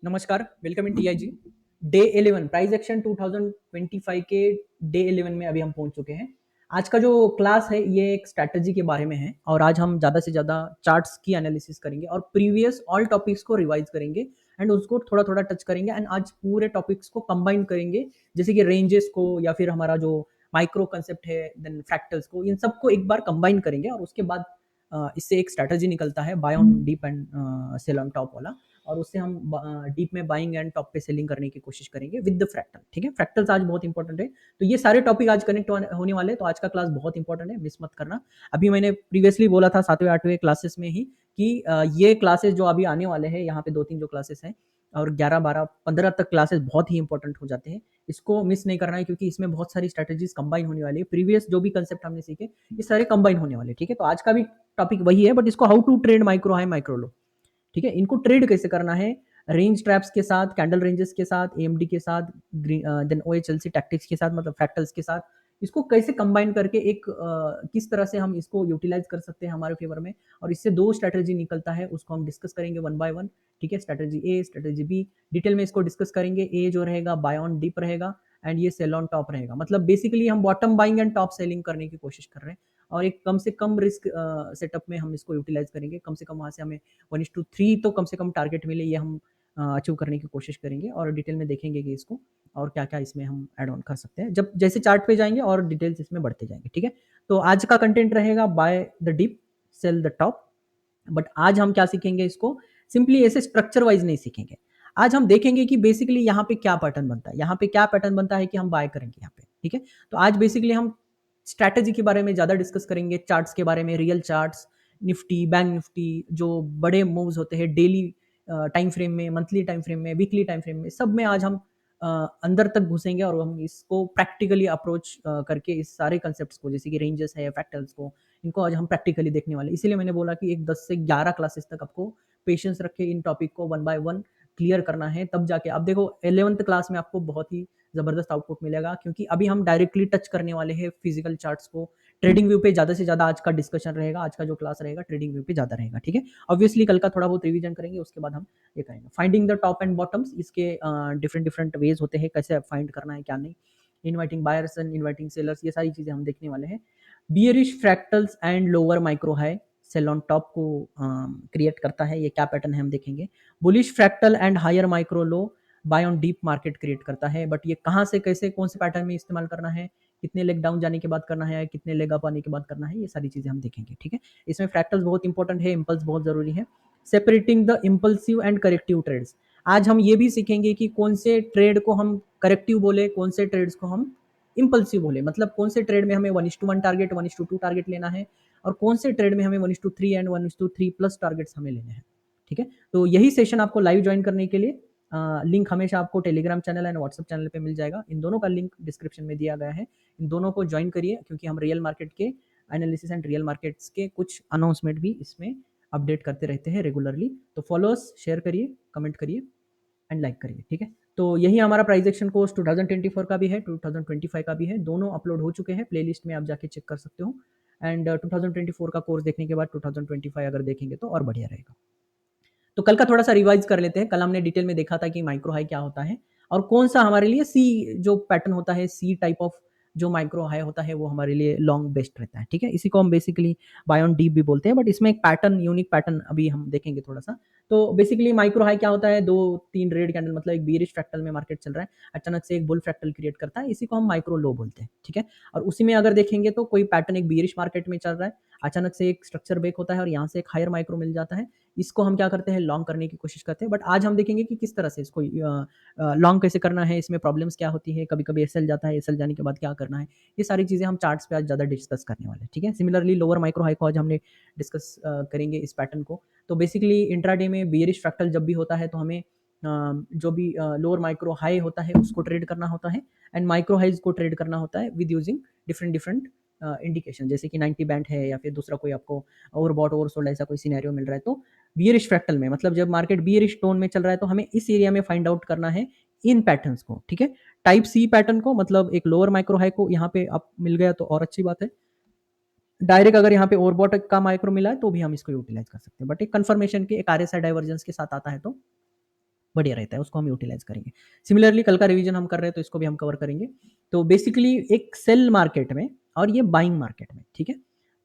नमस्कार, welcome in TIG. Day 11 price action 2025 के day 11 में अभी हम पहुंच चुके हैं। आज का जो क्लास है ये एक स्ट्रैटेजी के बारे में है और आज हम ज़्यादा से ज़्यादा चार्ट्स की एनालिसिस करेंगे और प्रीवियस ऑल टॉपिक्स को रिवाइज करेंगे एंड उसको थोड़ा-थोड़ा टच करेंगे एंड आज पूरे टॉपिक्स को कंबाइन करेंगे, जैसे कि रेंजेस को या फिर हमारा जो माइक्रो कांसेप्ट है, देन फ्रैक्टल्स को, इन सबको एक बार कंबाइन करेंगे और उसके बाद इससे एक स्ट्रैटेजी निकलता है buy on dip and sell on top वाला। और उससे हम डीप में बाइंग एंड टॉप पे सेलिंग करने की कोशिश करेंगे विद द फ्रैक्टल। ठीक है, फ्रैक्टल्स आज बहुत इंपॉर्टेंट है, तो ये सारे टॉपिक आज कनेक्ट होने वाले हैं, तो आज का क्लास बहुत इंपॉर्टेंट है, मिस मत करना। अभी मैंने प्रीवियसली बोला था 7वें 8वें क्लासेस में ही कि ये क्लासेस जो अभी आने वाले हैं, यहाँ पे 2-3 जो क्लासेस हैं और 11, 12, 15 तक क्लासेस बहुत ही इंपॉर्टेंट हो जाते हैं। इसको मिस नहीं करना है क्योंकि इसमें बहुत सारी स्ट्रेटेजीज कंबाइन होने वाली है। प्रीवियस जो भी कंसेप्ट हमने सीखे ये सारे कंबाइन होने वाले हैं। ठीक है, तो आज का भी टॉपिक वही है, बट इसको how to trade micro high micro low. ठीक है, इनको ट्रेड कैसे करना है, रेंज ट्रैप्स के साथ, कैंडल रेंजेस के साथ, एएमडी के साथ, देन ओएचएलसी टैक्टिक्स के साथ, मतलब फैक्टर्स के साथ, इसको कैसे कंबाइन करके एक किस तरह से हम इसको यूटिलाइज कर सकते हैं हमारे फेवर में, और इससे दो स्ट्रेटेजी निकलता है, उसको हम डिस्कस करेंगे वन बाय वन। ठीक है, स्ट्रेटेजी ए, स्ट्रेटेजी बी, डिटेल में इसको डिस्कस करेंगे। ए जो रहेगा बाय ऑन डिप रहेगा एंड ये सेल ऑन टॉप रहेगा, मतलब बेसिकली हम bottom buying and top selling करने की कोशिश कर रहे हैं और एक कम से कम रिस्क सेटअप में हम इसको यूटिलाइज करेंगे। कम से कम वहाँ से हमें 1:3 तो कम से कम टारगेट मिले, ये हम अचीव करने की कोशिश करेंगे और डिटेल में देखेंगे कि इसको और क्या-क्या इसमें हम ऐड ऑन कर सकते हैं। जब जैसे चार्ट पे जाएँगे और डिटेल्स इसमें बढ़ते जाएँगे, ठीक है? तो आज का कंटेंट रहेगा buy the dip, sell the top. But आज हम क्या सीखेंगे इसको, सिंपली ऐसे स्ट्रक्चर वाइज़ नहीं सीखेंगे। आज हम देखेंगे कि बेसिकली यहाँ पे क्या पैटर्न बनता है, यहाँ पे क्या पैटर्न बनता है कि हम बाय करेंगे यहाँ पे, ठीक है? तो आज बेसिकली हम स्ट्रैटेजी के बारे में ज़्यादा डिस्कस करेंगे, चार्ट्स के बारे में, real charts, Nifty, bank Nifty, जो बड़े मूव्स होते हैं डेली टाइम फ्रेम में, मंथली टाइम फ्रेम में, वीकली टाइम फ्रेम में, सब में आज हम अंदर तक घुसेंगे और हम इसको प्रैक्टिकली अप्रोच करके इस सारे कॉन्सेप्ट्स को, जैसे कि रेंजेस है, फ्रैक्टल्स को, इनको आज हम प्रैक्टिकली देखने वाले हैं। इसीलिए मैंने बोला कि एक 10 से 11 क्लासेस तक आपको पेशेंस रख के इन टॉपिक को वन बाय वन क्लियर करना है, तब जाके अब देखो 11th क्लास में आपको बहुत ही ज़बरदस्त आउटपुट मिलेगा, क्योंकि अभी हम डायरेक्टली टच करने वाले हैं फिजिकल चार्ट्स को। ट्रेडिंग व्यू पे ज़्यादा से ज़्यादा आज का डिस्कशन रहेगा, आज का जो क्लास रहेगा ट्रेडिंग व्यू पे ज़्यादा रहेगा, ठीक है? ऑब्वियसली कल का थोड़ा बहुत रिवीजन करेंगे, उसके बाद हम ये करेंगे। Finding the top and bottoms, इसके डिफरेंट डिफरेंट वेज होते हैं, कैसे फाइंड करना है क्या नहीं। Inviting buyers and inviting sellers, ये सारी चीज़ें हम देखने वाले हैं। Bearish fractals and lower micro high sell on top को क्रिएट करता है, ये क्या पैटर्न है हम देखेंगे। Bullish fractal and higher micro low buy on dip market create करता है, बट ये कहाँ से कैसे कौन से पैटर्न में इस्तेमाल करना है, कितने लेग डाउन जाने के बाद करना है, कितने लेग अप आने के बाद करना है, ये सारी चीज़ें हम देखेंगे, ठीक है? इसमें फ्रैक्टल्स बहुत इंपॉर्टेंट है, इम्पल्स बहुत ज़रूरी है। Separating the impulsive and corrective trades, आज हम ये भी सीखेंगे कि कौन से ट्रेड को हम करेक्टिव बोले, कौन से ट्रेड्स को हम इम्पल्सिव बोले, मतलब कौन से ट्रेड में हमें 1:1 टारगेट, 1:2 टारगेट लेना है और कौन से ट्रेड में हमें 1:3 एंड 1:3 प्लस टारगेट्स हमें लेने हैं, ठीक है? तो यही सेशन आपको लाइव ज्वाइन करने के लिए लिंक हमेशा आपको Telegram channel and WhatsApp channel पे मिल जाएगा। इन दोनों का लिंक डिस्क्रिप्शन में दिया गया है। इन दोनों को ज्वाइन करिए, क्योंकि हम रियल मार्केट के एनालिसिस एंड रियल मार्केट्स के कुछ अनाउंसमेंट भी इसमें अपडेट करते रहते हैं रेगुलरली। तो फॉलोअर्स, शेयर करिए, कमेंट करिए एंड लाइक करिए, ठीक है? तो यही हमारा प्राइस एक्शन कोर्स 2024 का भी है, 2025 का भी है, दोनों अपलोड हो चुके हैं, प्लेलिस्ट में आप जाके चेक कर सकते हो। एंड 2024 का कोर्स देखने के बाद 2025 अगर देखेंगे तो और बढ़िया रहेगा। तो कल का थोड़ा सा रिवाइज कर लेते हैं। कल हमने डिटेल में देखा था कि माइक्रो हाई क्या होता है और कौन सा हमारे लिए सी जो पैटर्न होता है, सी टाइप ऑफ जो माइक्रो हाई होता है वो हमारे लिए लॉन्ग बेस्ट रहता है, ठीक है? इसी को हम बेसिकली बाय ऑन डीप भी बोलते हैं, बट इसमें एक पैटर्न, यूनिक पैटर्न अभी हम देखेंगे थोड़ा सा। तो बेसिकली माइक्रो हाई क्या होता है, 2-3 रेड कैंडल, मतलब एक बीरिश फ्रैक्टल में मार्केट चल रहा है, अचानक से एक बुल फ्रैक्टल क्रिएट करता है, इसी को हम माइक्रो लो बोलते हैं, ठीक है? और उसी में अगर देखेंगे तो कोई पैटर्न एक बीरिश मार्केट में चल रहा है, अचानक से एक स्ट्रक्चर ब्रेक होता है और यहाँ से एक हायर माइक्रो मिल जाता है, इसको हम क्या करते हैं, लॉन्ग करने की कोशिश करते हैं। बट आज हम देखेंगे कि किस तरह से इसको लॉन्ग कैसे करना है, इसमें प्रॉब्लम्स क्या होती है, कभी-कभी एसएल जाता है, एसएल जाने के बाद क्या करना है, ये सारी चीज़ें हम चार्ट्स पे आज ज़्यादा डिस्कस करने वाले हैं, ठीक है? सिमिलरली लोअर माइक्रो हाई को आज हमने डिस्कस करेंगे इस पैटर्न को। तो बेसिकली इंट्राडे में बियरिश फ्रैक्टल जब भी होता है तो हमें जो भी लोअर माइक्रो हाई होता है उसको ट्रेड करना होता है एंड माइक्रो हाइज को ट्रेड करना होता है with using different different indication, जैसे कि 90 बैंड है या फिर दूसरा कोई आपको ओवरबॉट ओवरसोल्ड ऐसा कोई सिनेरियो मिल रहा है, तो बियरिश फ्रैक्टल में, मतलब जब मार्केट बियरिश टोन में चल रहा है तो हमें इस एरिया में फाइंड आउट करना है इन पैटर्न्स को, ठीक है? टाइप सी पैटर्न को, मतलब एक लोअर माइक्रो हाई को यहाँ पे अप मिल गया तो और अच्छी बात है। डायरेक्ट अगर यहाँ पे ओवरबॉट का माइक्रो मिला है तो भी हम इसको यूटिलाइज कर सकते हैं, बट एक कंफर्मेशन के एक आरएसआई डाइवर्जेंस के साथ आता है तो बढ़िया रहता है, उसको हम यूटिलाइज़ करेंगे। सिमिलरली कल का रिवीजन हम कर रहे हैं तो इसको भी हम कवर करेंगे। तो बेसिकली एक सेल मार्केट में और ये बाइंग मार्केट में, ठीक है?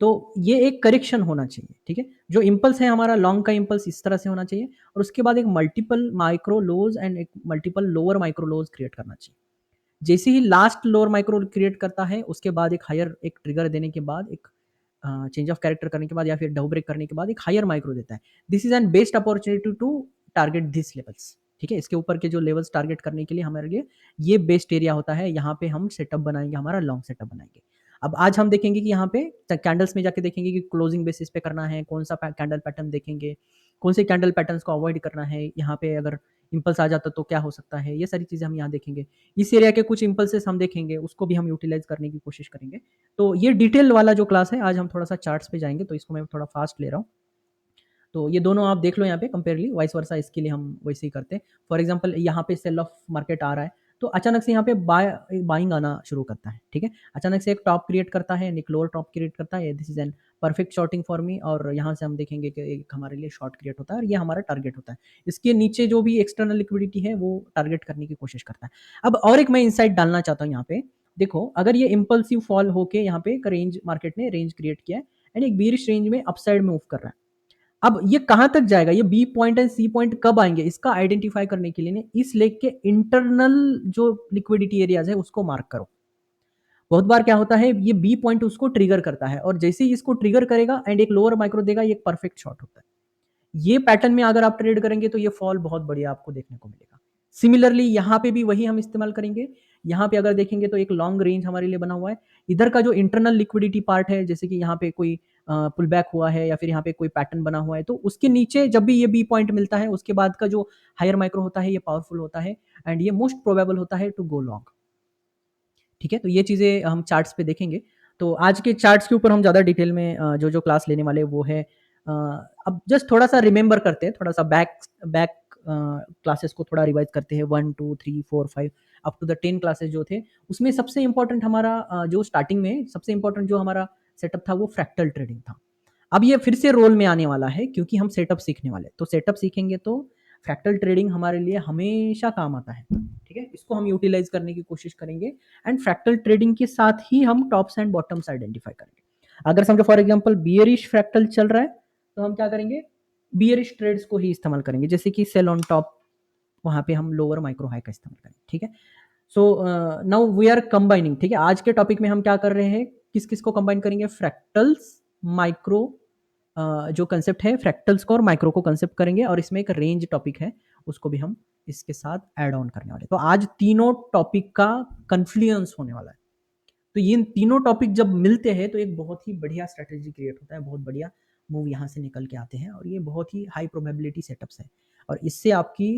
तो ये एक करेक्शन होना चाहिए, ठीक है? जो इम्पल्स है हमारा लॉन्ग का इम्पल्स इस तरह से होना चाहिए और उसके बाद एक मल्टीपल माइक्रो लोज एंड एक मल्टीपल लोअर माइक्रो लोज क्रिएट करना चाहिए। जैसे ही लास्ट लोअर माइक्रो क्रिएट करता है, उसके बाद एक हायर एक ट्रिगर देने के बाद एक चेंज ऑफ कैरेक्टर करने के बाद या फिर डाउ ब्रेक करने के बाद एक हायर माइक्रो देता है। This is an best opportunity to target this levels, ठीक है? इसके ऊपर के जो लेवल्स टारगेट करने के लिए हमारे लिए ये बेस्ट एरिया होता है। यहाँ पे हम सेटअप बनाएंगे, हमारा लॉन्ग सेटअप बनाएंगे। अब आज हम देखेंगे कि यहाँ पे कैंडल्स में जाके देखेंगे कि क्लोजिंग बेसिस पे करना है, कौन सा कैंडल पैटर्न देखेंगे, कौन से कैंडल पैटर्न्स को अवॉइड करना है, यहाँ पे अगर इम्पल्स आ जाता तो क्या हो सकता है, ये सारी चीज़ें हम यहाँ देखेंगे। इस एरिया के कुछ इम्पल्सेस हम देखेंगे, उसको भी हम यूटिलाइज करने की कोशिश करेंगे। तो ये डिटेल वाला जो क्लास है, आज हम थोड़ा सा चार्ट्स पे जाएंगे, तो इसको मैं थोड़ा फास्ट ले रहा हूँ। तो ये दोनों आप देख लो यहाँ पे कंपेयरली, वाइस वर्सा इसके लिए हम वैसे ही करते हैं। फॉर एग्जांपल यहाँ पे सेल ऑफ मार्केट आ रहा है, तो अचानक से यहाँ पे बाइंग आना शुरू करता है, ठीक है? अचानक से एक टॉप क्रिएट करता है, एक लोअर टॉप क्रिएट करता है, this is an perfect shorting for me, और यहाँ से हम देखेंगे कि एक हमारे लिए शॉर्ट क्रिएट होता है और ये हमारा टारगेट होता है। इसके नीचे जो भी एक्सटर्नल लिक्विडिटी है वो टारगेट करने की कोशिश करता है। अब और एक मैं इंसाइट डालना चाहता हूँ यहाँ पे, देखो अगर ये इम्पल्सिव फॉल होके यहाँ पे एक रेंज मार्केट ने रेंज क्रिएट किया है एंड एक बीरिश रेंज में अपसाइड मूव कर रहा है, अब ये कहां तक जाएगा, ये B point and C point कब आएंगे, इसका आइडेंटिफाई करने के लिए ने इस लेग के इंटरनल जो लिक्विडिटी एरियाज है उसको मार्क करो। बहुत बार क्या होता है, ये बी पॉइंट उसको ट्रिगर करता है और जैसे ही इसको ट्रिगर करेगा एंड एक लोअर माइक्रो देगा, ये एक परफेक्ट शॉट होता है। ये पैटर्न में अगर आप ट्रेड करेंगे तो ये फॉल बहुत बढ़िया आपको देखने को मिलेगा। सिमिलरली यहाँ पे भी वही हम इस्तेमाल करेंगे। यहाँ पे अगर देखेंगे तो एक लॉन्ग रेंज हमारे लिए बना हुआ है। इधर का जो इंटरनल लिक्विडिटी पार्ट है, जैसे कि यहाँ पे कोई पुल बैक हुआ है या फिर यहाँ पे कोई पैटर्न बना हुआ है, तो उसके नीचे जब भी ये बी पॉइंट मिलता है, उसके बाद का जो हायर माइक्रो होता है ये पावरफुल होता है एंड ये मोस्ट प्रोबेबल होता है टू गो लॉन्ग, ठीक है? तो ये चीज़ें हम चार्ट्स पे देखेंगे। तो आज के चार्ट्स के ऊपर हम ज़्यादा डिटेल में जो क्लास लेने वाले वो है, अब जस्ट थोड़ा सा रिमेंबर करते हैं, थोड़ा सा बैक बैक क्लासेस को थोड़ा रिवाइज करते हैं, 1 2 3 4 5 अप टू द 10 क्लासेस जो थे, उसमें सबसे इंपॉर्टेंट हमारा जो स्टार्टिंग में सबसे इंपॉर्टेंट जो हमारा सेटअप था वो फ्रैक्टल ट्रेडिंग था। अब ये फिर से रोल में आने वाला है क्योंकि हम सेटअप सीखने वाले, तो सेटअप सीखेंगे तो फ्रैक्टल ट्रेडिंग हमारे लिए हमेशा काम आता है, ठीक है? इसको हम यूटिलाइज करने की कोशिश करेंगे एंड फ्रैक्टल ट्रेडिंग के साथ ही हम टॉप्स एंड बॉटम्स आइडेंटिफाई करेंगे। अगर समझो फॉर एग्जांपल बियरिश फ्रैक्टल चल रहा है, तो हम क्या करेंगे, बियरिश ट्रेड्स को ही इस्तेमाल करेंगे, जैसे कि सेल ऑन टॉप, वहां पे हम लोअर माइक्रो हाई का इस्तेमाल करेंगे, ठीक है? So now we are combining, ठीक है? आज के टॉपिक में हम क्या कर रहे हैं, किस किस को कंबाइन करेंगे, फ्रैक्टल्स, माइक्रो, जो कंसेप्ट है फ्रैक्टल्स को और माइक्रो को कंसेप्ट करेंगे, और इसमें एक रेंज टॉपिक है उसको भी हम इसके साथ ऐड ऑन करने वाले। तो आज तीनों टॉपिक का कन्फ्लुएंस होने वाला है। तो ये तीनों टॉपिक जब मिलते हैं तो एक बहुत ही बढ़िया स्ट्रेटेजी क्रिएट होता है, बहुत बढ़िया मूव यहाँ से निकल के आते हैं और ये बहुत ही हाई प्रोबेबिलिटी सेटअप्स है, और इससे आपकी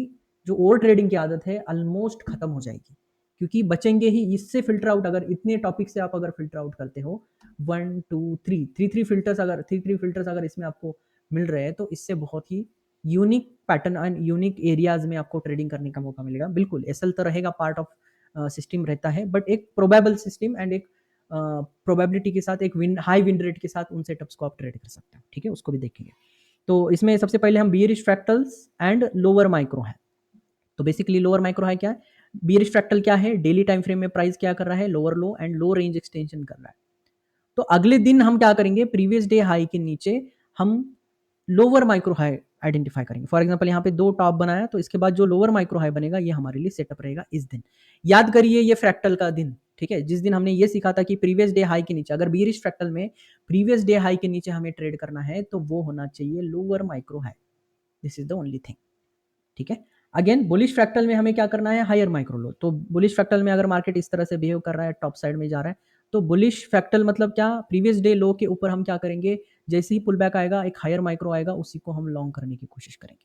जो ओवर ट्रेडिंग की आदत है ऑलमोस्ट खत्म हो जाएगी, क्योंकि बचेंगे ही इससे। फिल्टर आउट, अगर इतने टॉपिक से आप अगर फिल्टर आउट करते हो, 1 2 3 थ्री फिल्टर्स, अगर थ्री फिल्टर्स अगर इसमें आपको मिल रहे हैं, तो इससे बहुत ही unique pattern and unique areas में आपको ट्रेडिंग करने का मौका मिलेगा। बिल्कुल एसएल तो रहेगा, पार्ट ऑफ सिस्टम रहता है, बट एक प्रोबेबल सिस्टम एंड एक प्रोबेबिलिटी के साथ, एक हाई विन रेट के साथ उन सेटअप्स को आप ट्रेड कर सकते हैं, ठीक है? उसको भी देखेंगे। तो इसमें सबसे पहले हम bearish fractals and lower micro है। तो बेसिकली लोअर माइक्रो हाई क्या है, बियरिश फ्रैक्टल क्या है, डेली टाइम फ्रेम में प्राइस क्या कर रहा है, lower low and low range extension कर रहा है। तो अगले दिन हम क्या करेंगे, प्रीवियस डे हाई के नीचे हम लोअर माइक्रो हाई आइडेंटिफाई करेंगे। फॉर एग्जांपल यहाँ पे दो टॉप बनाया, तो इसके बाद जो लोअर माइक्रो हाई बनेगा ये हमारे लिए सेटअप रहेगा इस दिन। याद करिए ये फ्रैक्टल का दिन, ठीक है? जिस दिन हमने ये सीखा था कि प्रीवियस डे हाई के नीचे, अगर बीरिश फ्रैक्टल में प्रीवियस डे हाई के नीचे हमें ट्रेड करना है, तो वो होना चाहिए lower micro high. This is the only thing, ठीक है? अगेन बुलिश फ्रैक्टल में हमें क्या करना है, हायर माइक्रो लो। तो बुलिश फ्रैक्टल में अगर मार्केट इस तरह से बिहेव कर रहा है, टॉप साइड में जा रहा है, तो बुलिश फ्रैक्टल मतलब क्या, प्रीवियस डे लो के ऊपर हम क्या करेंगे, जैसे ही पुल बैक आएगा, एक हायर माइक्रो आएगा, उसी को हम लॉन्ग करने की कोशिश करेंगे।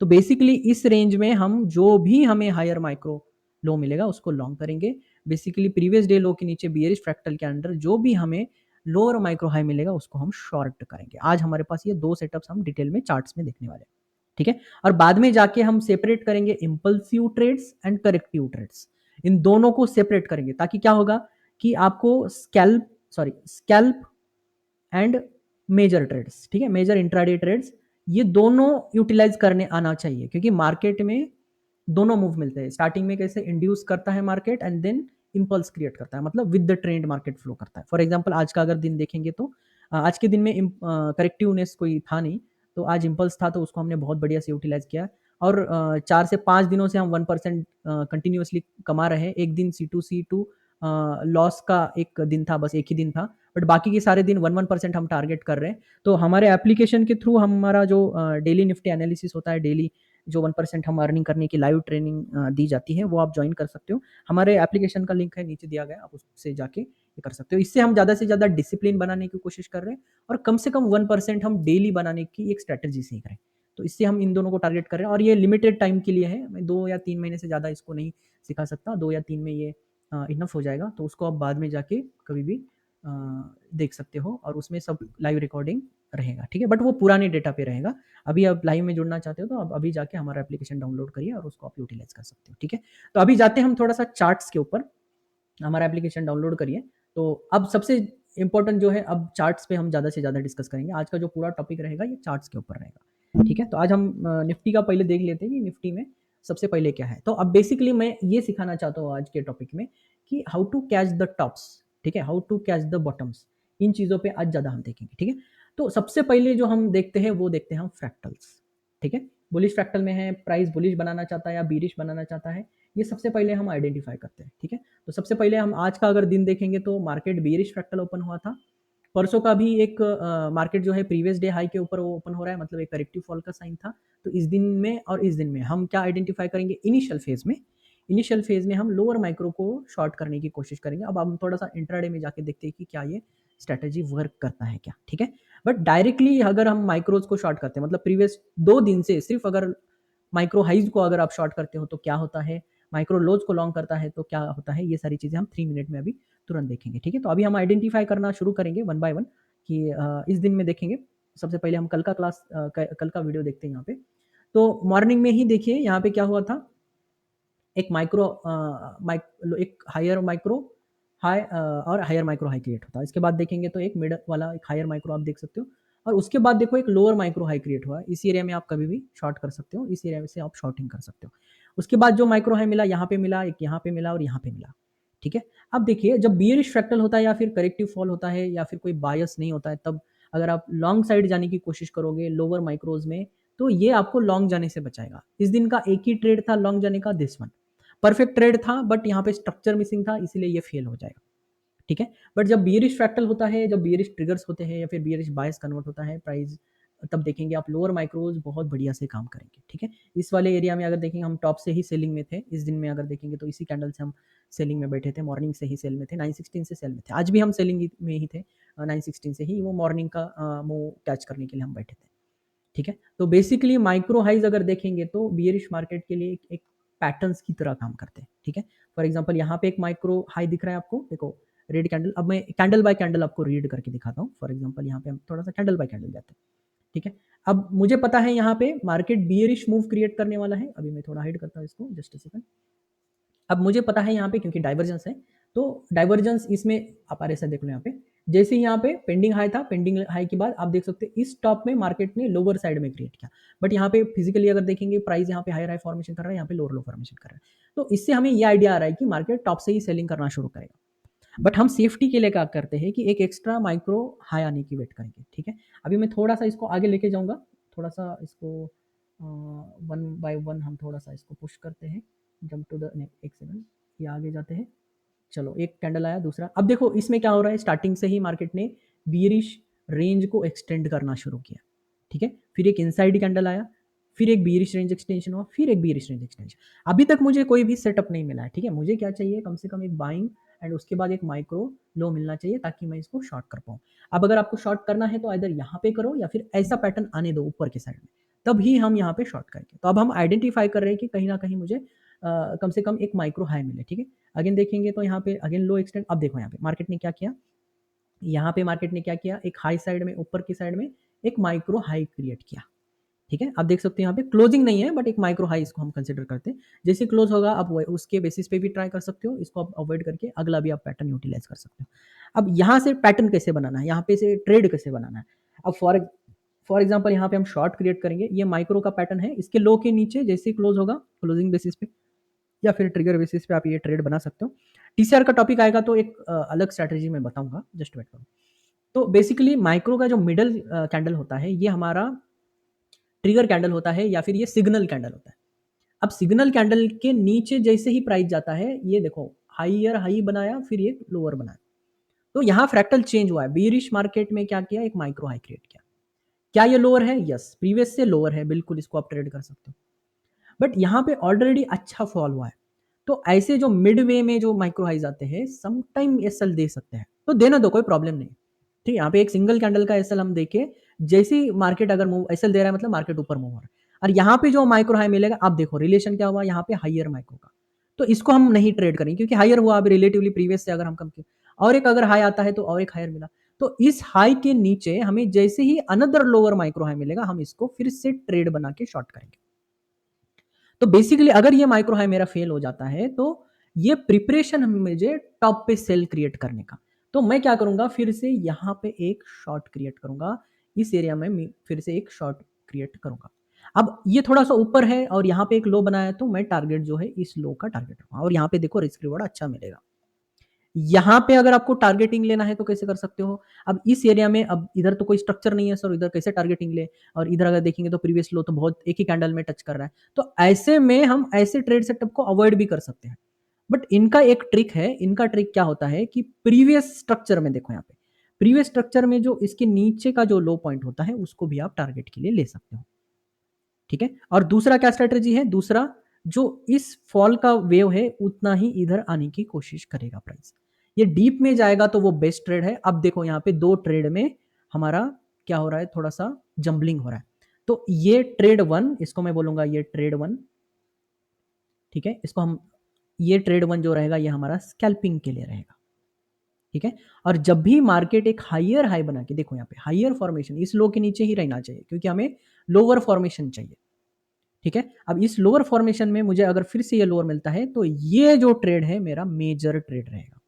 तो बेसिकली इस रेंज में हम जो भी हमें हायर माइक्रो लो मिलेगा उसको लॉन्ग करेंगे। बेसिकली प्रीवियस डे लो के नीचे बियरिश फ्रैक्टल के अंडर जो भी हमें लोअर माइक्रो हाई मिलेगा उसको हम शॉर्ट करेंगे। आज हमारे पास ये दो सेटअप्स हम डिटेल में चार्ट्स में देखने वाले हैं, ठीक है? और बाद में जाके हम सेपरेट करेंगे impulsive trades and corrective trades. इन दोनों को सेपरेट करेंगे, ताकि क्या होगा कि आपको स्कैल्प एंड मेजर ट्रेड्स, ठीक है, मेजर इंट्राडे ट्रेड्स, ये दोनों यूटिलाइज करने आना चाहिए, क्योंकि मार्केट में दोनों मूव मिलते हैं। स्टार्टिंग में कैसे इंड्यूस करता है market and then impulse create करता है, मतलब with the trend market flow करता है। फॉर एग्जांपल आज का अगर दिन देखेंगे तो आज के दिन में करेक्टिवनेस कोई था नहीं, तो आज इम्पल्स था, तो उसको हमने बहुत बढ़िया से यूटिलाइज किया। और 4 से 5 दिनों से हम 1% कंटिन्यूअसली कमा रहे हैं। एक दिन C2C2 लॉस का एक दिन था, बस एक ही दिन था, बट बाकी के सारे दिन 1% हम टारगेट कर रहे हैं। तो हमारे एप्लीकेशन के थ्रू हमारा जो डेली निफ्टी एनालिसिस होता है, डेली जो 1% हम अर्निंग करने की लाइव ट्रेनिंग दी जाती है, वो आप ज्वाइन कर सकते हो। हमारे एप्लीकेशन का लिंक है नीचे दिया गया, आप उससे जाके ये कर सकते हो। इससे हम ज़्यादा से ज़्यादा डिसिप्लिन बनाने की कोशिश कर रहे हैं और कम से कम 1% हम डेली बनाने की एक स्ट्रैटेजी सीख रहे हैं। तो इससे हम इन दोनों को टारगेट कर रहे हैं और ये लिमिटेड टाइम के लिए है। मैं 2 या 3 महीने से ज़्यादा इसको नहीं सिखा सकता, 2 या 3 में ये इनफ हो जाएगा। तो उसको आप बाद में जाके कभी भी अ, देख सकते हो और उसमें सब लाइव रिकॉर्डिंग रहेगा, ठीक है? बट वो पुराने डेटा पे रहेगा। अभी आप लाइव में जुड़ना चाहते हो तो आप अभी जाके हमारा एप्लीकेशन डाउनलोड करिए और उसको आप यूटिलाइज कर सकते हो, ठीक है? तो अभी जाते हैं हम थोड़ा-सा चार्ट्स के ऊपर। हमारा एप्लीकेशन डाउनलोड करिए। तो अब सबसे इम्पोर्टेंट जो है, अब चार्ट्स पे हम ज़्यादा से ज़्यादा डिस्कस करेंगे। आज का जो पूरा टॉपिक रहेगा ये चार्ट्स के ऊपर रहेगा, ठीक है? तो आज हम निफ्टी का पहले देख लेते हैं कि निफ्टी में सबसे पहले क्या है। तो अब बेसिकली मैं ये सिखाना चाहता हूँ आज के टॉपिक में कि how to catch the tops, ठीक है? How to catch the bottoms, इन चीज़ों पे आज ज़्यादा हम देखेंगे, ठीक है? तो सबसे पहले जो हम देखते हैं वो देखते हैं हम फ्रैक्टल्स, ठीक है? बुलिश फ्रैक्टल में है, प्राइस बुलिश बनाना चाहता है या बीरिश बनाना चाहता है, ये सबसे पहले हम आइडेंटिफाई करते हैं, ठीक है? तो सबसे पहले हम आज का अगर दिन देखेंगे तो मार्केट बेयरिश फ्रैक्टल ओपन हुआ था। परसों का भी एक मार्केट जो है प्रीवियस डे हाई के ऊपर वो ओपन हो रहा है, मतलब एक करेक्टिव फॉल का साइन था। तो इस दिन में और इस दिन में हम क्या आइडेंटिफाई करेंगे, इनिशियल फेज में हम लोअर माइक्रो को शॉर्ट करने की कोशिश करेंगे। अब हम थोड़ा सा इंट्राडे में जाके देखते हैं कि क्या ये स्ट्रेटेजी वर्क करता है क्या, ठीक है? बट डायरेक्टली अगर हम माइक्रोज को शॉर्ट करते हैं, मतलब प्रीवियस 2 दिन से सिर्फ अगर माइक्रो हाइज को अगर आप शॉर्ट करते हो तो क्या होता है, माइक्रो लोज को लॉन्ग करता है तो क्या होता है, ये सारी चीज़ें हम 3 मिनट में अभी तुरंत देखेंगे, ठीक है? तो अभी हम आइडेंटिफाई करना शुरू करेंगे वन बाय वन कि इस दिन में देखेंगे। सबसे पहले हम कल का कल का वीडियो देखते हैं यहाँ पे। तो मॉर्निंग में ही देखिए यहाँ पे क्या हुआ था, एक एक हायर माइक्रो हाई और हायर माइक्रो हाई क्रिएट होता है। इसके बाद देखेंगे तो एक मिडल वाला एक हायर माइक्रो आप देख सकते हो और उसके बाद देखो एक लोअर माइक्रो हाई क्रिएट हुआ है। इस एरिया में आप कभी भी शॉर्ट कर सकते हो, इस एरिया में से आप शॉर्टिंग कर सकते हो। उसके बाद जो माइक्रो हाई मिला, यहाँ पे मिला, एक यहाँ पे मिला और यहाँ पे मिला, ठीक है? अब देखिए जब बियरिश फ्रैक्टल होता है या फिर करेक्टिव फॉल होता है या फिर कोई बायस नहीं होता है, तब अगर आप लॉन्ग साइड जाने की कोशिश करोगे लोअर माइक्रोज में, तो ये आपको लॉन्ग जाने से बचाएगा। इस दिन का एक ही ट्रेड था लॉन्ग जाने का, दिस वन परफेक्ट ट्रेड था, बट यहाँ पे स्ट्रक्चर मिसिंग था, इसीलिए ये फेल हो जाएगा, ठीक है? बट जब बियरिश फ्रैक्टल होता है, जब बियरिश ट्रिगर्स होते हैं या फिर बियरिश बायस कन्वर्ट होता है प्राइस, तब देखेंगे आप लोअर माइक्रोज बहुत बढ़िया से काम करेंगे, ठीक है? इस वाले एरिया में अगर देखेंगे हम टॉप से ही सेलिंग में थे। इस दिन में अगर देखेंगे तो इसी कैंडल से हम सेलिंग में बैठे थे, मॉर्निंग से ही सेल में थे, 916 से सेल में थे। आज भी हम सेलिंग में ही थे, 916 से ही वो मॉर्निंग का वो कैच करने के लिए हम बैठे थे, ठीक है? तो बेसिकली माइक्रो हाइज अगर देखेंगे तो बियरिश मार्केट के लिए एक पैटर्न्स की तरह काम करते हैं, ठीक है? फॉर एग्जांपल यहाँ पे एक माइक्रो हाई दिख रहा है आपको, देखो रेड कैंडल। अब मैं कैंडल बाय कैंडल आपको रीड करके दिखाता हूँ। फॉर एग्जांपल यहाँ पे हम थोड़ा सा कैंडल बाय कैंडल जाते हैं, ठीक है? अब मुझे पता है यहाँ पे मार्केट बियरिश मूव क्रिएट करने वाला है। अभी मैं थोड़ा हाइड करता हूँ इसको, जस्ट अ सेकंड। अब मुझे पता है यहाँ पे क्योंकि डाइवर्जेंस है, तो डाइवर्जेंस इसमें आप ऐसा देख लो यहाँ पे, जैसे यहाँ पे पेंडिंग हाई था, पेंडिंग हाई के बाद आप देख सकते हैं इस टॉप में मार्केट ने लोअर साइड में क्रिएट किया, बट यहाँ पे फिजिकली अगर देखेंगे प्राइस यहाँ पे हायर हाई फॉर्मेशन कर रहा है, यहाँ पे लोअर लो फॉर्मेशन कर रहा है। तो इससे हमें ये आइडिया आ रहा है कि मार्केट टॉप से ही सेलिंग करना शुरू करेगा। बट हम सेफ्टी के लिए क्या करते हैं कि एक एक्स्ट्रा माइक्रो हाई आने की वेट करेंगे, ठीक है? अभी मैं थोड़ा सा इसको आगे लेके जाऊंगा, थोड़ा सा इसको वन बाय वन हम थोड़ा सा इसको पुश करते हैं, जंप टू द एक सेकंड, ये आगे जाते हैं। चलो एक कैंडल आया, दूसरा। अब देखो इसमें क्या हो रहा है, स्टार्टिंग से ही मार्केट ने बियरिश रेंज को एक्सटेंड करना शुरू किया, ठीक है? फिर एक इनसाइड कैंडल आया, फिर एक बियरिश रेंज एक्सटेंशन हुआ, फिर एक बियरिश रेंज एक्सटेंशन। अभी तक मुझे कोई भी सेटअप नहीं मिला है, ठीक है? मुझे क्या चाहिए, कम से कम एक बाइंग एंड उसके बाद एक माइक्रो लो मिलना चाहिए ताकि मैं इसको शॉर्ट कर पाऊँ। अब अगर आपको शॉर्ट करना है तो इधर यहाँ पे करो या फिर ऐसा पैटर्न आने दो ऊपर के साइड में, तभी हम यहाँ पे शॉर्ट करेंगे। तो अब हम आइडेंटिफाई कर रहे हैं कि कहीं ना कहीं मुझे कम से कम एक माइक्रो हाई मिले, ठीक है? अगेन देखेंगे तो यहाँ पे अगेन लो एक्सटेंड। अब देखो यहाँ पे मार्केट ने क्या किया, यहाँ पे मार्केट ने क्या किया, एक हाई साइड में ऊपर की साइड में एक माइक्रो हाई क्रिएट किया, ठीक है? आप देख सकते हैं यहाँ पे क्लोजिंग नहीं है बट एक माइक्रो हाई इसको हम कंसिडर करते हैं। जैसे क्लोज होगा आप उसके बेसिस पे भी ट्राई कर सकते हो, इसको आप अवॉइड करके अगला भी आप पैटर्न यूटिलाइज कर सकते हो। अब यहाँ से पैटर्न कैसे बनाना है, यहाँ पे से ट्रेड कैसे बनाना है। अब फॉर एग्जांपल यहाँ पे हम शॉर्ट क्रिएट करेंगे, ये माइक्रो का पैटर्न है, इसके लो के नीचे जैसे ही क्लोज होगा क्लोजिंग बेसिस पे या फिर ट्रिगर बेसिस पे आप ये ट्रेड बना सकते हो। टीसीआर का टॉपिक आएगा तो एक अलग स्ट्रैटेजी मैं बताऊंगा, जस्ट वेट करो। तो बेसिकली माइक्रो का जो मिडल कैंडल होता है ये हमारा ट्रिगर कैंडल होता है या फिर ये सिग्नल कैंडल होता है। अब सिग्नल कैंडल के नीचे जैसे ही प्राइस जाता है, ये देखो हाईयर हाई बनाया फिर ये लोअर बनाया, तो यहाँ फ्रैक्टल चेंज हुआ है। बीरिश मार्केट में क्या किया, एक माइक्रो हाई क्रिएट किया। क्या ये लोअर है? यस, प्रीवियस से लोअर है, बिल्कुल इसको आप ट्रेड कर सकते हो। बट यहाँ पे ऑलरेडी अच्छा फॉल हुआ है, तो ऐसे जो मिड वे में जो माइक्रो हाइज आते हैं समटाइम एसएल दे सकते हैं, तो देना दो, कोई प्रॉब्लम नहीं। ठीक है, यहाँ पे एक सिंगल कैंडल का एसएल हम देखे, जैसे ही मार्केट अगर मूव एसएल दे रहा है मतलब मार्केट ऊपर मूव हो रहा है, और यहाँ पे जो माइक्रो हाई मिलेगा, आप देखो रिलेशन क्या हुआ यहाँ पे हाइयर माइक्रो का, तो इसको हम नहीं ट्रेड करेंगे क्योंकि हाइयर हुआ अभी रिलेटिवली प्रीवियस से अगर हम कम किए, और एक अगर हाई आता है तो और एक हायर मिला, तो इस हाई के नीचे हमें जैसे ही अनदर लोअर माइक्रो हाई मिलेगा हम इसको फिर से ट्रेड बना के शॉर्ट करेंगे। तो बेसिकली अगर ये माइक्रो हाई मेरा फेल हो जाता है तो ये प्रिपरेशन है मुझे टॉप पे सेल क्रिएट करने का, तो मैं क्या करूंगा, फिर से यहाँ पे एक शॉर्ट क्रिएट करूंगा, इस एरिया में फिर से एक शॉर्ट क्रिएट करूंगा। अब ये थोड़ा सा ऊपर है और यहाँ पे एक लो बनाया, तो मैं टारगेट जो है इस लो का टारगेट रखूंगा, और यहाँ पे देखो रिस्क रिवॉर्ड अच्छा मिलेगा। यहाँ पे अगर आपको टारगेटिंग लेना है तो कैसे कर सकते हो, अब इस एरिया में, अब इधर तो कोई स्ट्रक्चर नहीं है सर, इधर कैसे टारगेटिंग ले, और इधर अगर देखेंगे तो प्रीवियस लो तो बहुत एक ही कैंडल में टच कर रहा है, तो ऐसे में हम ऐसे ट्रेड सेटअप को अवॉइड भी कर सकते हैं। बट इनका एक ट्रिक है, इनका ट्रिक क्या होता है कि प्रीवियस स्ट्रक्चर में देखो, यहाँ पे प्रीवियस स्ट्रक्चर में जो इसके नीचे का जो लो पॉइंट होता है उसको भी आप टारगेट के लिए ले सकते हो। ठीक है, और दूसरा क्या स्ट्रेटेजी है, दूसरा जो इस फॉल का वेव है उतना ही इधर आने की कोशिश करेगा प्राइस, ये डीप में जाएगा तो वो बेस्ट ट्रेड है। अब देखो यहाँ पे दो ट्रेड में हमारा क्या हो रहा है, थोड़ा सा जंबलिंग हो रहा है, तो ये ट्रेड वन, इसको मैं बोलूंगा ये ट्रेड वन। ठीक है, इसको हम, ये ट्रेड वन जो रहेगा ये हमारा स्कैल्पिंग के लिए रहेगा। ठीक है, और जब भी मार्केट एक हाइयर हाई बना के, देखो यहाँ पे हाइयर फॉर्मेशन इस लो के नीचे ही रहना चाहिए क्योंकि हमें लोअर फॉर्मेशन चाहिए। ठीक है, अब इस लोअर फॉर्मेशन में मुझे अगर फिर से ये लोअर मिलता है तो ये जो ट्रेड है मेरा मेजर ट्रेड रहेगा।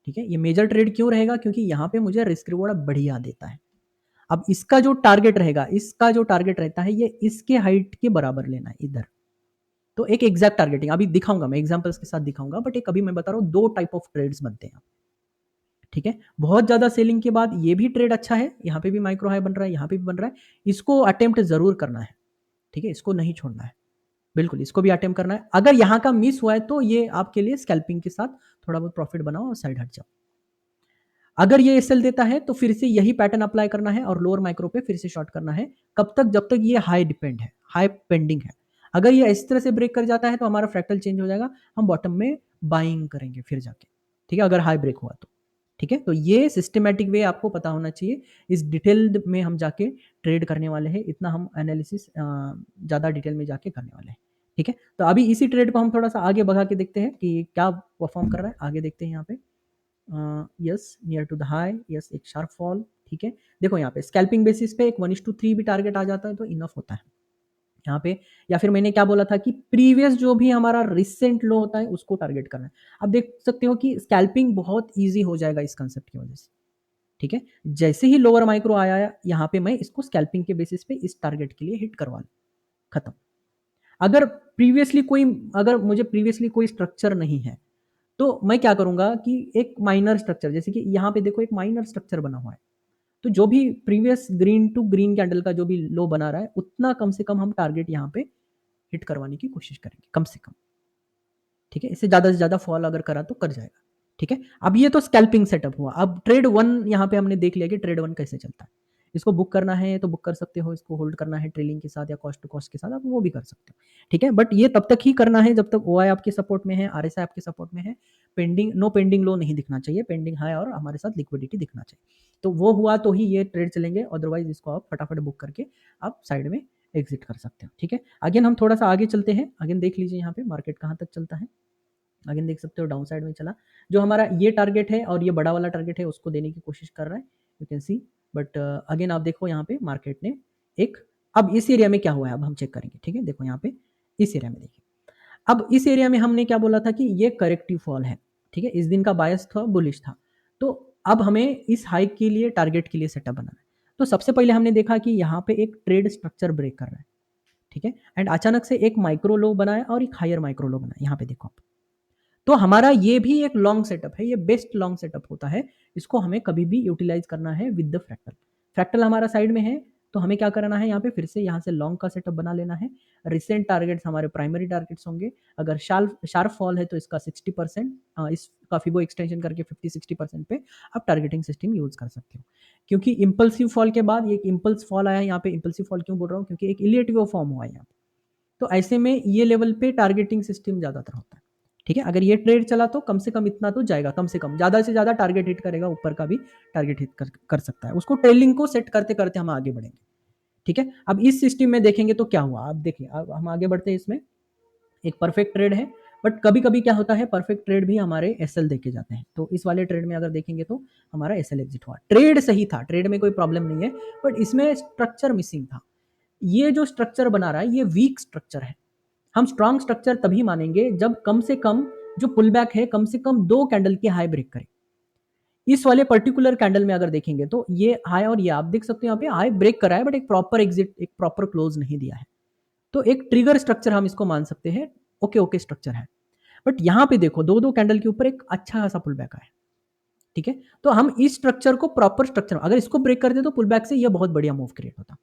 ठीक है, ये मेजर ट्रेड क्यों रहेगा, क्योंकि यहाँ पे मुझे रिस्क रिवॉर्ड बढ़िया देता है। अब इसका जो टारगेट रहेगा, इसका जो टारगेट रहता है ये इसके हाइट के बराबर लेना है इधर, तो एक एग्जैक्ट टारगेटिंग अभी दिखाऊंगा मैं, एग्जांपल्स के साथ दिखाऊंगा, बट एक अभी मैं बता रहा हूँ दो टाइप ऑफ ट्रेड्स बनते हैं। ठीक है, बहुत ज्यादा सेलिंग के बाद ये भी ट्रेड अच्छा है, यहाँ पे भी माइक्रो हाई बन रहा है, यहाँ पे भी बन रहा है, इसको अटेम्प्ट जरूर करना है। ठीक है, इसको नहीं छोड़ना है, बिल्कुल इसको भी अटेम्प्ट करना है। अगर यहाँ का मिस हुआ है तो ये आपके लिए स्कैल्पिंग के साथ थोड़ा बहुत प्रॉफिट बनाओ और साइड हट जाओ। अगर ये एसएल देता है तो फिर से यही पैटर्न अप्लाई करना है और लोअर माइक्रो पे फिर से शॉर्ट करना है, कब तक, जब तक ये हाई डिपेंड है, हाई पेंडिंग है। अगर ये इस तरह से ब्रेक कर जाता है तो हमारा फ्रैक्टल चेंज हो जाएगा, हम बॉटम में बाइंग करेंगे फिर जाके। ठीक है, अगर हाई ब्रेक हुआ तो। ठीक है, तो ये सिस्टमैटिक वे आपको पता होना चाहिए, इस डिटेल्ड में हम जाके ट्रेड करने वाले हैं, इतना हम एनालिसिस ज़्यादा डिटेल में जाके करने वाले हैं। ठीक है, तो अभी इसी ट्रेड को हम थोड़ा सा आगे बढ़ा के देखते हैं कि क्या परफॉर्म कर रहा है, आगे देखते हैं यहाँ पे। Yes, near to the high, yes एक शार्प फॉल। ठीक है, देखो यहाँ पे स्कैल्पिंग बेसिस पे एक 1:3 भी टारगेट आ जाता है तो इनफ होता है यहाँ पे। या फिर मैंने क्या बोला था कि प्रीवियस जो भी हमारा रिसेंट लो होता है उसको टारगेट करना है। अब देख सकते हो कि स्कैल्पिंग बहुत ईजी हो जाएगा इस कंसेप्ट की वजह से। ठीक है, जैसे ही लोअर माइक्रो आया यहाँ पे मैं इसको स्कैल्पिंग के बेसिस पे इस टारगेट के लिए हिट करवा लूँ, खत्म। अगर प्रीवियसली कोई, अगर मुझे प्रीवियसली कोई स्ट्रक्चर नहीं है तो मैं क्या करूंगा कि एक माइनर स्ट्रक्चर, जैसे कि यहाँ पे देखो एक माइनर स्ट्रक्चर बना हुआ है, तो जो भी previous green to green candle का जो भी लो बना रहा है उतना कम से कम हम टारगेट यहाँ पे हिट करवाने की कोशिश करेंगे, कम से कम। ठीक है, इससे ज़्यादा से ज़्यादा फॉल अगर करा तो कर जाएगा। ठीक है, अब ये तो स्कैल्पिंग सेटअप हुआ। अब ट्रेड वन यहाँ पे हमने देख लिया कि ट्रेड वन कैसे चलता है। इसको बुक करना है तो बुक कर सकते हो, इसको होल्ड करना है ट्रेलिंग के साथ या कॉस्ट टू कॉस्ट के साथ, आप वो भी कर सकते हो। ठीक है, बट ये तब तक ही करना है जब तक ओआई आपके सपोर्ट में है, आरएसआई आपके सपोर्ट में है, पेंडिंग, नो पेंडिंग लो नहीं दिखना चाहिए, पेंडिंग हाई और हमारे साथ लिक्विडिटी दिखना चाहिए, तो वो हुआ तो ही ये ट्रेड चलेंगे, अदरवाइज इसको आप फटाफट बुक करके आप साइड में एग्जिट कर सकते हो। ठीक है, अगेन हम थोड़ा सा आगे चलते हैं, अगेन देख लीजिए यहाँ पे मार्केट कहाँ तक चलता है। अगेन देख सकते हो डाउन साइड में चला, जो हमारा ये टारगेट है और ये बड़ा वाला टारगेट है उसको देने की कोशिश कर रहा है, you can C. But again आप देखो यहाँ पे मार्केट ने एक, अब इस एरिया में क्या हुआ है अब हम चेक करेंगे। ठीक है, देखो यहाँ पे इस एरिया में देखिए, अब इस एरिया में हमने क्या बोला था कि ये करेक्टिव फॉल है। ठीक है, इस दिन का बायस था, बुलिश था, तो अब हमें इस हाइक के लिए टारगेट के लिए सेटअप बनाना है। तो सबसे पहले हमने देखा कि यहाँ पे एक ट्रेड स्ट्रक्चर ब्रेक कर रहा है, ठीक है, एंड अचानक से एक माइक्रो लो बनाया और एक हायर माइक्रो लो बनाया, यहाँ पे देखो आप। तो हमारा ये भी एक लॉन्ग सेटअप है, ये बेस्ट लॉन्ग सेटअप होता है, इसको हमें कभी भी यूटिलाइज करना है विद द फ्रैक्टल। फ्रैक्टल हमारा साइड में है, तो हमें क्या करना है, यहाँ पे फिर से यहाँ से लॉन्ग का सेटअप बना लेना है। रिसेंट टारगेट्स हमारे प्राइमरी टारगेट्स होंगे, अगर शार्प फॉल है तो इसका 60%, इसका फिबो एक्सटेंशन करके 50-60% पे आप टारगेटिंग सिस्टम यूज कर सकते हो। क्योंकि इंपल्सिव फॉल के बाद एक इंपल्स फॉल आया, यहाँ पे इंपल्सिव फॉल क्यों बोल रहा हूँ, क्योंकि एक इलिएटिव फॉर्म हुआ है यहाँ पे, तो ऐसे में ये लेवल पे टारगेटिंग सिस्टम ज्यादातर होता है, ठीक है। अगर ये ट्रेड चला तो कम से कम इतना तो जाएगा, कम से कम, ज्यादा से ज्यादा टारगेट हिट करेगा, ऊपर का भी टारगेट हिट कर सकता है, उसको ट्रेलिंग को सेट करते करते हम आगे बढ़ेंगे, ठीक है। अब इस सिस्टम में देखेंगे तो क्या हुआ, अब देखिए, अब हम आगे बढ़ते हैं। इसमें एक परफेक्ट ट्रेड है, बट कभी कभी क्या होता है, परफेक्ट ट्रेड भी हमारे एसएल देखे जाते हैं, तो इस वाले ट्रेड में अगर देखेंगे तो हमारा एसएल एग्जिट हुआ, ट्रेड सही था, ट्रेड में कोई प्रॉब्लम नहीं है, बट इसमें स्ट्रक्चर मिसिंग था। ये जो स्ट्रक्चर बना रहा है ये वीक स्ट्रक्चर है। हम स्ट्रॉन्ग स्ट्रक्चर तभी मानेंगे जब कम से कम जो पुल बैक है कम से कम 2 कैंडल की हाई ब्रेक करे। इस वाले पर्टिकुलर कैंडल में अगर देखेंगे तो ये हाई और ये आप देख सकते हो यहाँ पे हाई ब्रेक करा है, बट एक प्रॉपर एग्जिट, एक प्रॉपर क्लोज नहीं दिया है, तो एक ट्रिगर स्ट्रक्चर हम इसको मान सकते हैं, ओके स्ट्रक्चर है। बट यहाँ पे देखो 2-2 कैंडल के ऊपर एक अच्छा खासा पुल बैक आया, ठीक है, तो हम इस स्ट्रक्चर को प्रॉपर स्ट्रक्चर, अगर इसको ब्रेक कर दे तो पुल बैक से ये बहुत बढ़िया मूव क्रिएट होता,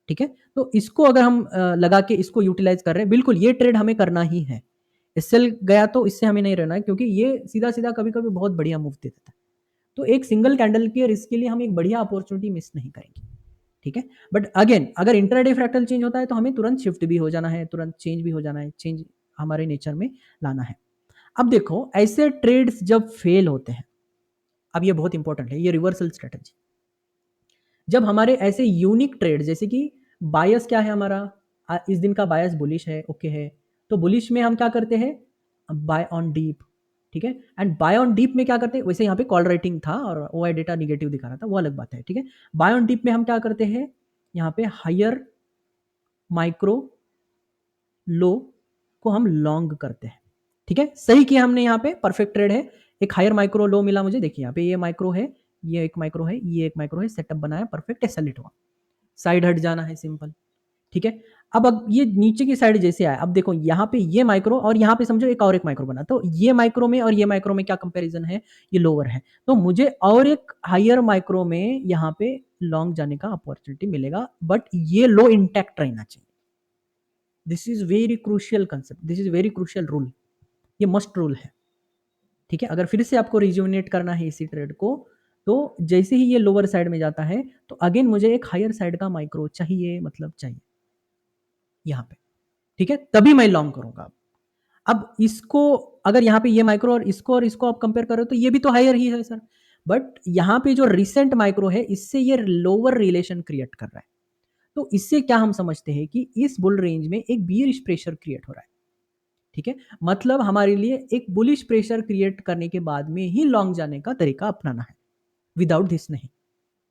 ठीक है। तो इसको अगर हम लगा के इसको यूटिलाइज कर रहे हैं, बिल्कुल ये ट्रेड हमें करना ही है। एसएल गया तो इससे हमें नहीं रहना है, क्योंकि ये सीधा सीधा कभी कभी बहुत बढ़िया मूव दे देता है, तो एक सिंगल कैंडल के रिस्क के लिए हम एक बढ़िया अपॉर्चुनिटी मिस नहीं करेंगे, ठीक है। बट अगेन अगर इंट्राडे फ्रैक्टल चेंज होता है तो हमें तुरंत शिफ्ट भी हो जाना है, तुरंत चेंज भी हो जाना है, चेंज हमारे नेचर में लाना है। अब देखो ऐसे ट्रेड्स जब फेल होते हैं, अब ये बहुत इंपॉर्टेंट है, ये रिवर्सल स्ट्रेटेजी, जब हमारे ऐसे यूनिक ट्रेड, जैसे कि बायस क्या है हमारा, इस दिन का बायस बुलिश है, ओके है, तो बुलिश में हम क्या करते हैं, बाय ऑन डीप, ठीक है, एंड बाय ऑन डीप में क्या करते हैं, वैसे यहाँ पे कॉल राइटिंग था और ओआई डेटा निगेटिव दिखा रहा था, वो अलग बात है, ठीक है। बाय ऑन डीप में हम क्या करते हैं, यहाँ पे हायर माइक्रो लो को हम लॉन्ग करते हैं, ठीक है, सही किया हमने, यहाँ पे परफेक्ट ट्रेड है, एक हायर माइक्रो लो मिला मुझे, देखिए यहाँ पे ये माइक्रो है, ये एक माइक्रो है, ये एक माइक्रो है, सेटअप बनाया, परफेक्ट एसएलइट हुआ, साइड हट जाना है, सिंपल, ठीक है। अब ये नीचे की साइड जैसे आया, अब देखो यहाँ पे ये माइक्रो और यहाँ पे समझो एक और एक माइक्रो बना, तो ये माइक्रो में और ये माइक्रो में क्या कंपैरिजन है, ये लोअर है, तो मुझे और एक हायर माइक्रो में यहाँ पे लॉन्ग जाने का अपॉर्चुनिटी मिलेगा, बट ये लो इंटैक्ट रहना चाहिए। This is very crucial concept, this is very crucial rule, ये मस्ट रूल है, ठीक है। अगर फिर से आपको रिज्यूमिनेट करना है इसी ट्रेड को, तो जैसे ही ये लोअर साइड में जाता है तो अगेन मुझे एक हायर साइड का माइक्रो चाहिए, मतलब चाहिए यहाँ पे, ठीक है, तभी मैं लॉन्ग करूंगा। अब इसको अगर यहाँ पे ये माइक्रो और इसको आप कंपेयर करो तो ये भी तो हायर ही है सर, बट यहाँ पे जो रिसेंट माइक्रो है इससे ये लोअर रिलेशन क्रिएट कर रहा है, तो इससे क्या हम समझते हैं कि इस बुल रेंज में एक बियरिश प्रेशर क्रिएट हो रहा है, ठीक है, मतलब हमारे लिए एक बुलिश प्रेशर क्रिएट करने के बाद में ही लॉन्ग जाने का तरीका अपनाना है, विदाउट दिस नहीं,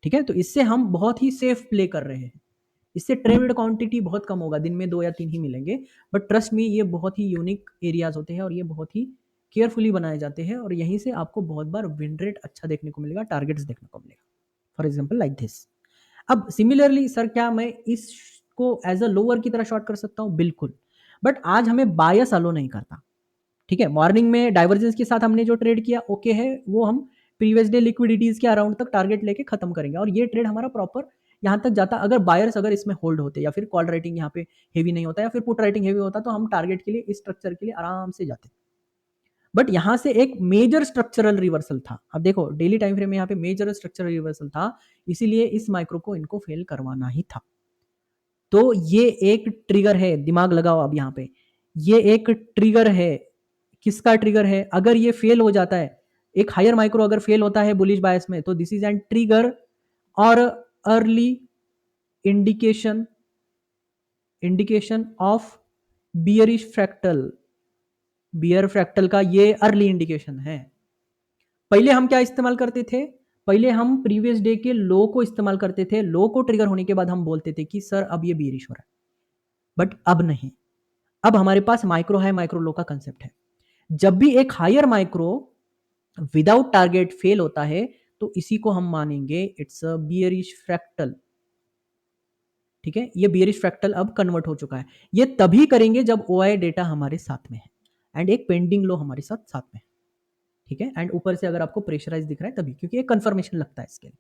ठीक है। तो इससे हम बहुत ही सेफ प्ले कर रहे हैं, इससे ट्रेड क्वांटिटी बहुत कम होगा, दिन में 2 या 3 ही मिलेंगे, बट ट्रस्ट मी ये बहुत ही यूनिक एरियाज होते हैं और ये बहुत ही केयरफुली बनाए जाते हैं, और यहीं से आपको बहुत बार विन रेट अच्छा देखने को मिलेगा, टारगेट्स देखने को मिलेगा, फॉर एग्जाम्पल लाइक दिस। अब सिमिलरली सर क्या मैं इसको एज अ लोअर की तरह शॉर्ट कर सकता हूँ, बिल्कुल, बट आज हमें बायस अलो नहीं करता, ठीक है। मॉर्निंग में डाइवर्जेंस के साथ हमने जो ट्रेड किया ओके है, वो हम प्रीवियस डे लिक्विडिटीज के अराउंड तक टारगेट लेके खत्म करेंगे, और ये ट्रेड हमारा प्रॉपर यहाँ तक जाता, अगर बायर्स अगर इसमें होल्ड होते या फिर कॉल राइटिंग यहाँ पे हेवी नहीं होता या फिर पुट राइटिंग हेवी होता, तो हम टारगेट के लिए इस स्ट्रक्चर के लिए आराम से जाते, बट यहाँ से एक मेजर स्ट्रक्चरल रिवर्सल था। अब देखो डेली टाइम फ्रेम में यहाँ पे मेजर स्ट्रक्चरल रिवर्सल था, इसीलिए इस माइक्रो को इनको फेल करवाना ही था, तो ये एक ट्रिगर है, दिमाग लगाओ अब यहाँ पे, ये एक ट्रिगर है, किसका ट्रिगर है, अगर ये फेल हो जाता है, एक हायर माइक्रो अगर फेल होता है बुलिश बायस में, तो दिस इज एन ट्रिगर और early indication of bearish fractal, bear fractal का ये अर्ली इंडिकेशन है। पहले हम क्या इस्तेमाल करते थे, पहले हम प्रीवियस डे के लो को इस्तेमाल करते थे, लो को ट्रिगर होने के बाद हम बोलते थे कि सर अब ये बियरिश हो रहा है, बट अब नहीं, अब हमारे पास माइक्रो हाई माइक्रो लो का कंसेप्ट है, जब भी एक higher micro without target fail होता है तो इसी को हम मानेंगे इट्स अ बियरिश फ्रैक्टल। ठीक है, ये बियरिश फ्रैक्टल अब कन्वर्ट हो चुका है। ये तभी करेंगे जब ओआई डेटा हमारे साथ में है एंड एक पेंडिंग लो हमारे साथ साथ में है। ठीक है, एंड ऊपर से अगर आपको प्रेशराइज दिख रहा है तभी, क्योंकि एक कंफर्मेशन लगता है इसके लिए।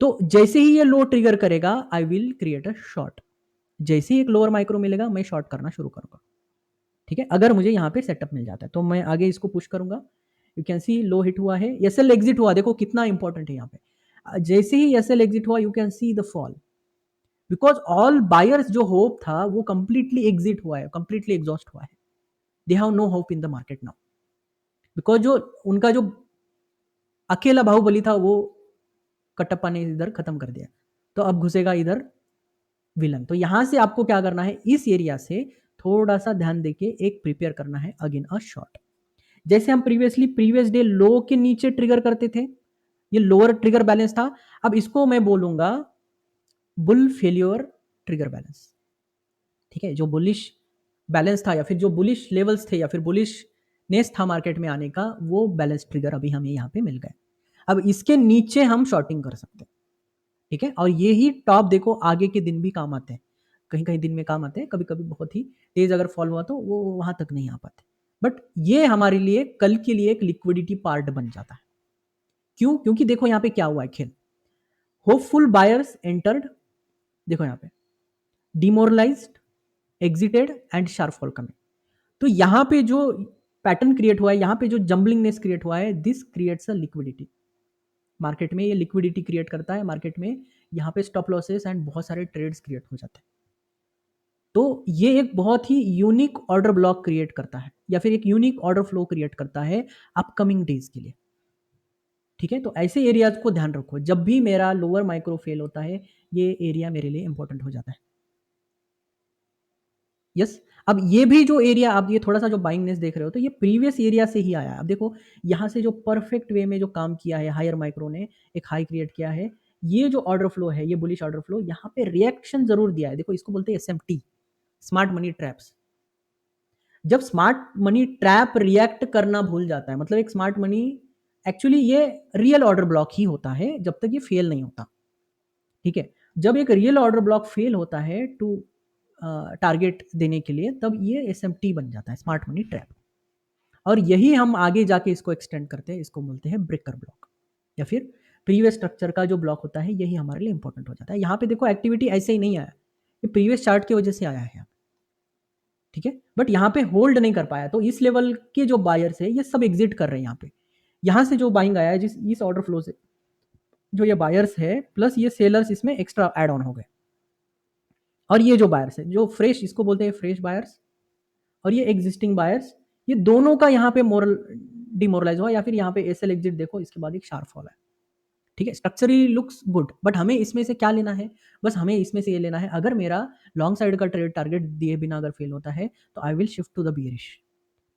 तो जैसे ही ये लो ट्रिगर करेगा I will create a short. जैसे ही एक लोअर माइक्रो मिलेगा मैं शॉर्ट करना शुरू करूंगा। ठीक है, अगर मुझे यहाँ पे सेटअप मिल जाता है तो मैं आगे इसको पुश करूंगा। You can C low hit हुआ है, एसएल एग्जिट हुआ, देखो कितना इंपॉर्टेंट है यहाँ पे। जैसे ही एसएल एग्जिट हुआ you can see the fall, because all buyers जो होप था वो कंप्लीटली एग्जिट हुआ है, कंप्लीटली एग्जॉस्ट हुआ है। They have no hope in the market now, because जो उनका जो अकेला बाहुबली था वो कटप्पा ने इधर खत्म कर दिया, तो अब घुसेगा इधर विलन। तो यहां से आपको क्या करना है, इस एरिया से थोड़ा सा ध्यान देके एक प्रिपेयर करना है अगेन अ शॉर्ट। जैसे हम प्रीवियस डे लो के नीचे ट्रिगर करते थे, ये लोअर ट्रिगर बैलेंस था, अब इसको मैं बोलूंगा बुल फेल्योर ट्रिगर बैलेंस। ठीक है, जो बुलिश बैलेंस था या फिर जो बुलिश लेवल्स थे या फिर बुलिशनेस था मार्केट में आने का, वो बैलेंस ट्रिगर अभी हमें यहाँ पे मिल गए। अब इसके नीचे हम शॉर्टिंग कर सकते हैं। ठीक है, और ये ही टॉप देखो आगे के दिन भी काम आते हैं, कहीं कहीं दिन में काम आते हैं, कभी कभी बहुत ही तेज अगर फॉल हुआ तो वो वहां तक नहीं आ पाते, बट ये हमारे लिए कल के लिए एक लिक्विडिटी पार्ट बन जाता है। क्यों? क्योंकि देखो यहाँ पे क्या हुआ है खेल, होपफुल बायर्स एंटर्ड, देखो यहाँ पे demoralised, exited and sharp fall coming. तो यहाँ पे जो पैटर्न क्रिएट हुआ है, यहाँ पे जो जंबलिंगनेस क्रिएट हुआ है, this creates a liquidity. Market में ये लिक्विडिटी क्रिएट करता है, मार्केट में यहाँ पे स्टॉप लॉसेस एंड बहुत सारे ट्रेड्स क्रिएट हो जाते हैं। तो ये एक बहुत ही यूनिक ऑर्डर ब्लॉक क्रिएट करता है या फिर एक यूनिक ऑर्डर फ्लो क्रिएट करता है अपकमिंग डेज के लिए। ठीक है, तो ऐसे एरियाज को ध्यान रखो, जब भी मेरा लोअर माइक्रो फेल होता है ये एरिया मेरे लिए इंपॉर्टेंट हो जाता है। यस, अब ये भी जो एरिया आप ये थोड़ा सा जो बाइंगनेस देख रहे हो तो ये प्रीवियस एरिया से ही आया है। अब देखो यहाँ से जो परफेक्ट वे में जो काम किया है हायर माइक्रो ने, एक हाई क्रिएट किया है, ये जो ऑर्डर फ्लो है, ये बुलिश ऑर्डर फ्लो, यहाँ पे रिएक्शन जरूर दिया है। देखो इसको बोलते हैं एसएमटी, स्मार्ट मनी ट्रैप्स। जब स्मार्ट मनी ट्रैप रिएक्ट करना भूल जाता है, मतलब एक स्मार्ट मनी, एक्चुअली ये रियल ऑर्डर ब्लॉक ही होता है जब तक ये फेल नहीं होता। ठीक है, जब एक रियल ऑर्डर ब्लॉक फेल होता है टू टारगेट देने के लिए, तब ये एसएमटी बन जाता है, स्मार्ट मनी ट्रैप। और यही हम आगे जाके इसको एक्सटेंड करते हैं, इसको बोलते हैं ब्रेकर ब्लॉक या फिर प्रीवियस स्ट्रक्चर का जो ब्लॉक होता है, यही हमारे लिए इंपॉर्टेंट हो जाता है। यहाँ पे देखो एक्टिविटी ऐसे ही नहीं आया, ये प्रीवियस चार्ट की वजह से आया है। ठीक है, बट यहाँ पे होल्ड नहीं कर पाया, तो इस लेवल के जो बायर्स है ये सब एग्जिट कर रहे हैं। यहाँ से जो बाइंग आया है जिस इस ऑर्डर फ्लो से, जो ये बायर्स है प्लस ये सेलर्स इसमें एक्स्ट्रा एड ऑन हो गए, और ये जो बायर्स है जो फ्रेश, इसको बोलते हैं फ्रेश बायर्स, और ये एग्जिस्टिंग बायर्स, ये दोनों का यहाँ पे मोरल डिमोरलाइज हुआ, या फिर यहाँ पे एसएल एग्जिट देखो, इसके बाद एक शार्प फॉल है। ठीक है, स्ट्रक्चरली लुक्स गुड, बट हमें इसमें से क्या लेना है, बस हमें इसमें से ये लेना है, अगर मेरा लॉन्ग साइड का ट्रेड टारगेट दिए बिना अगर फेल होता है तो I will shift to the bearish.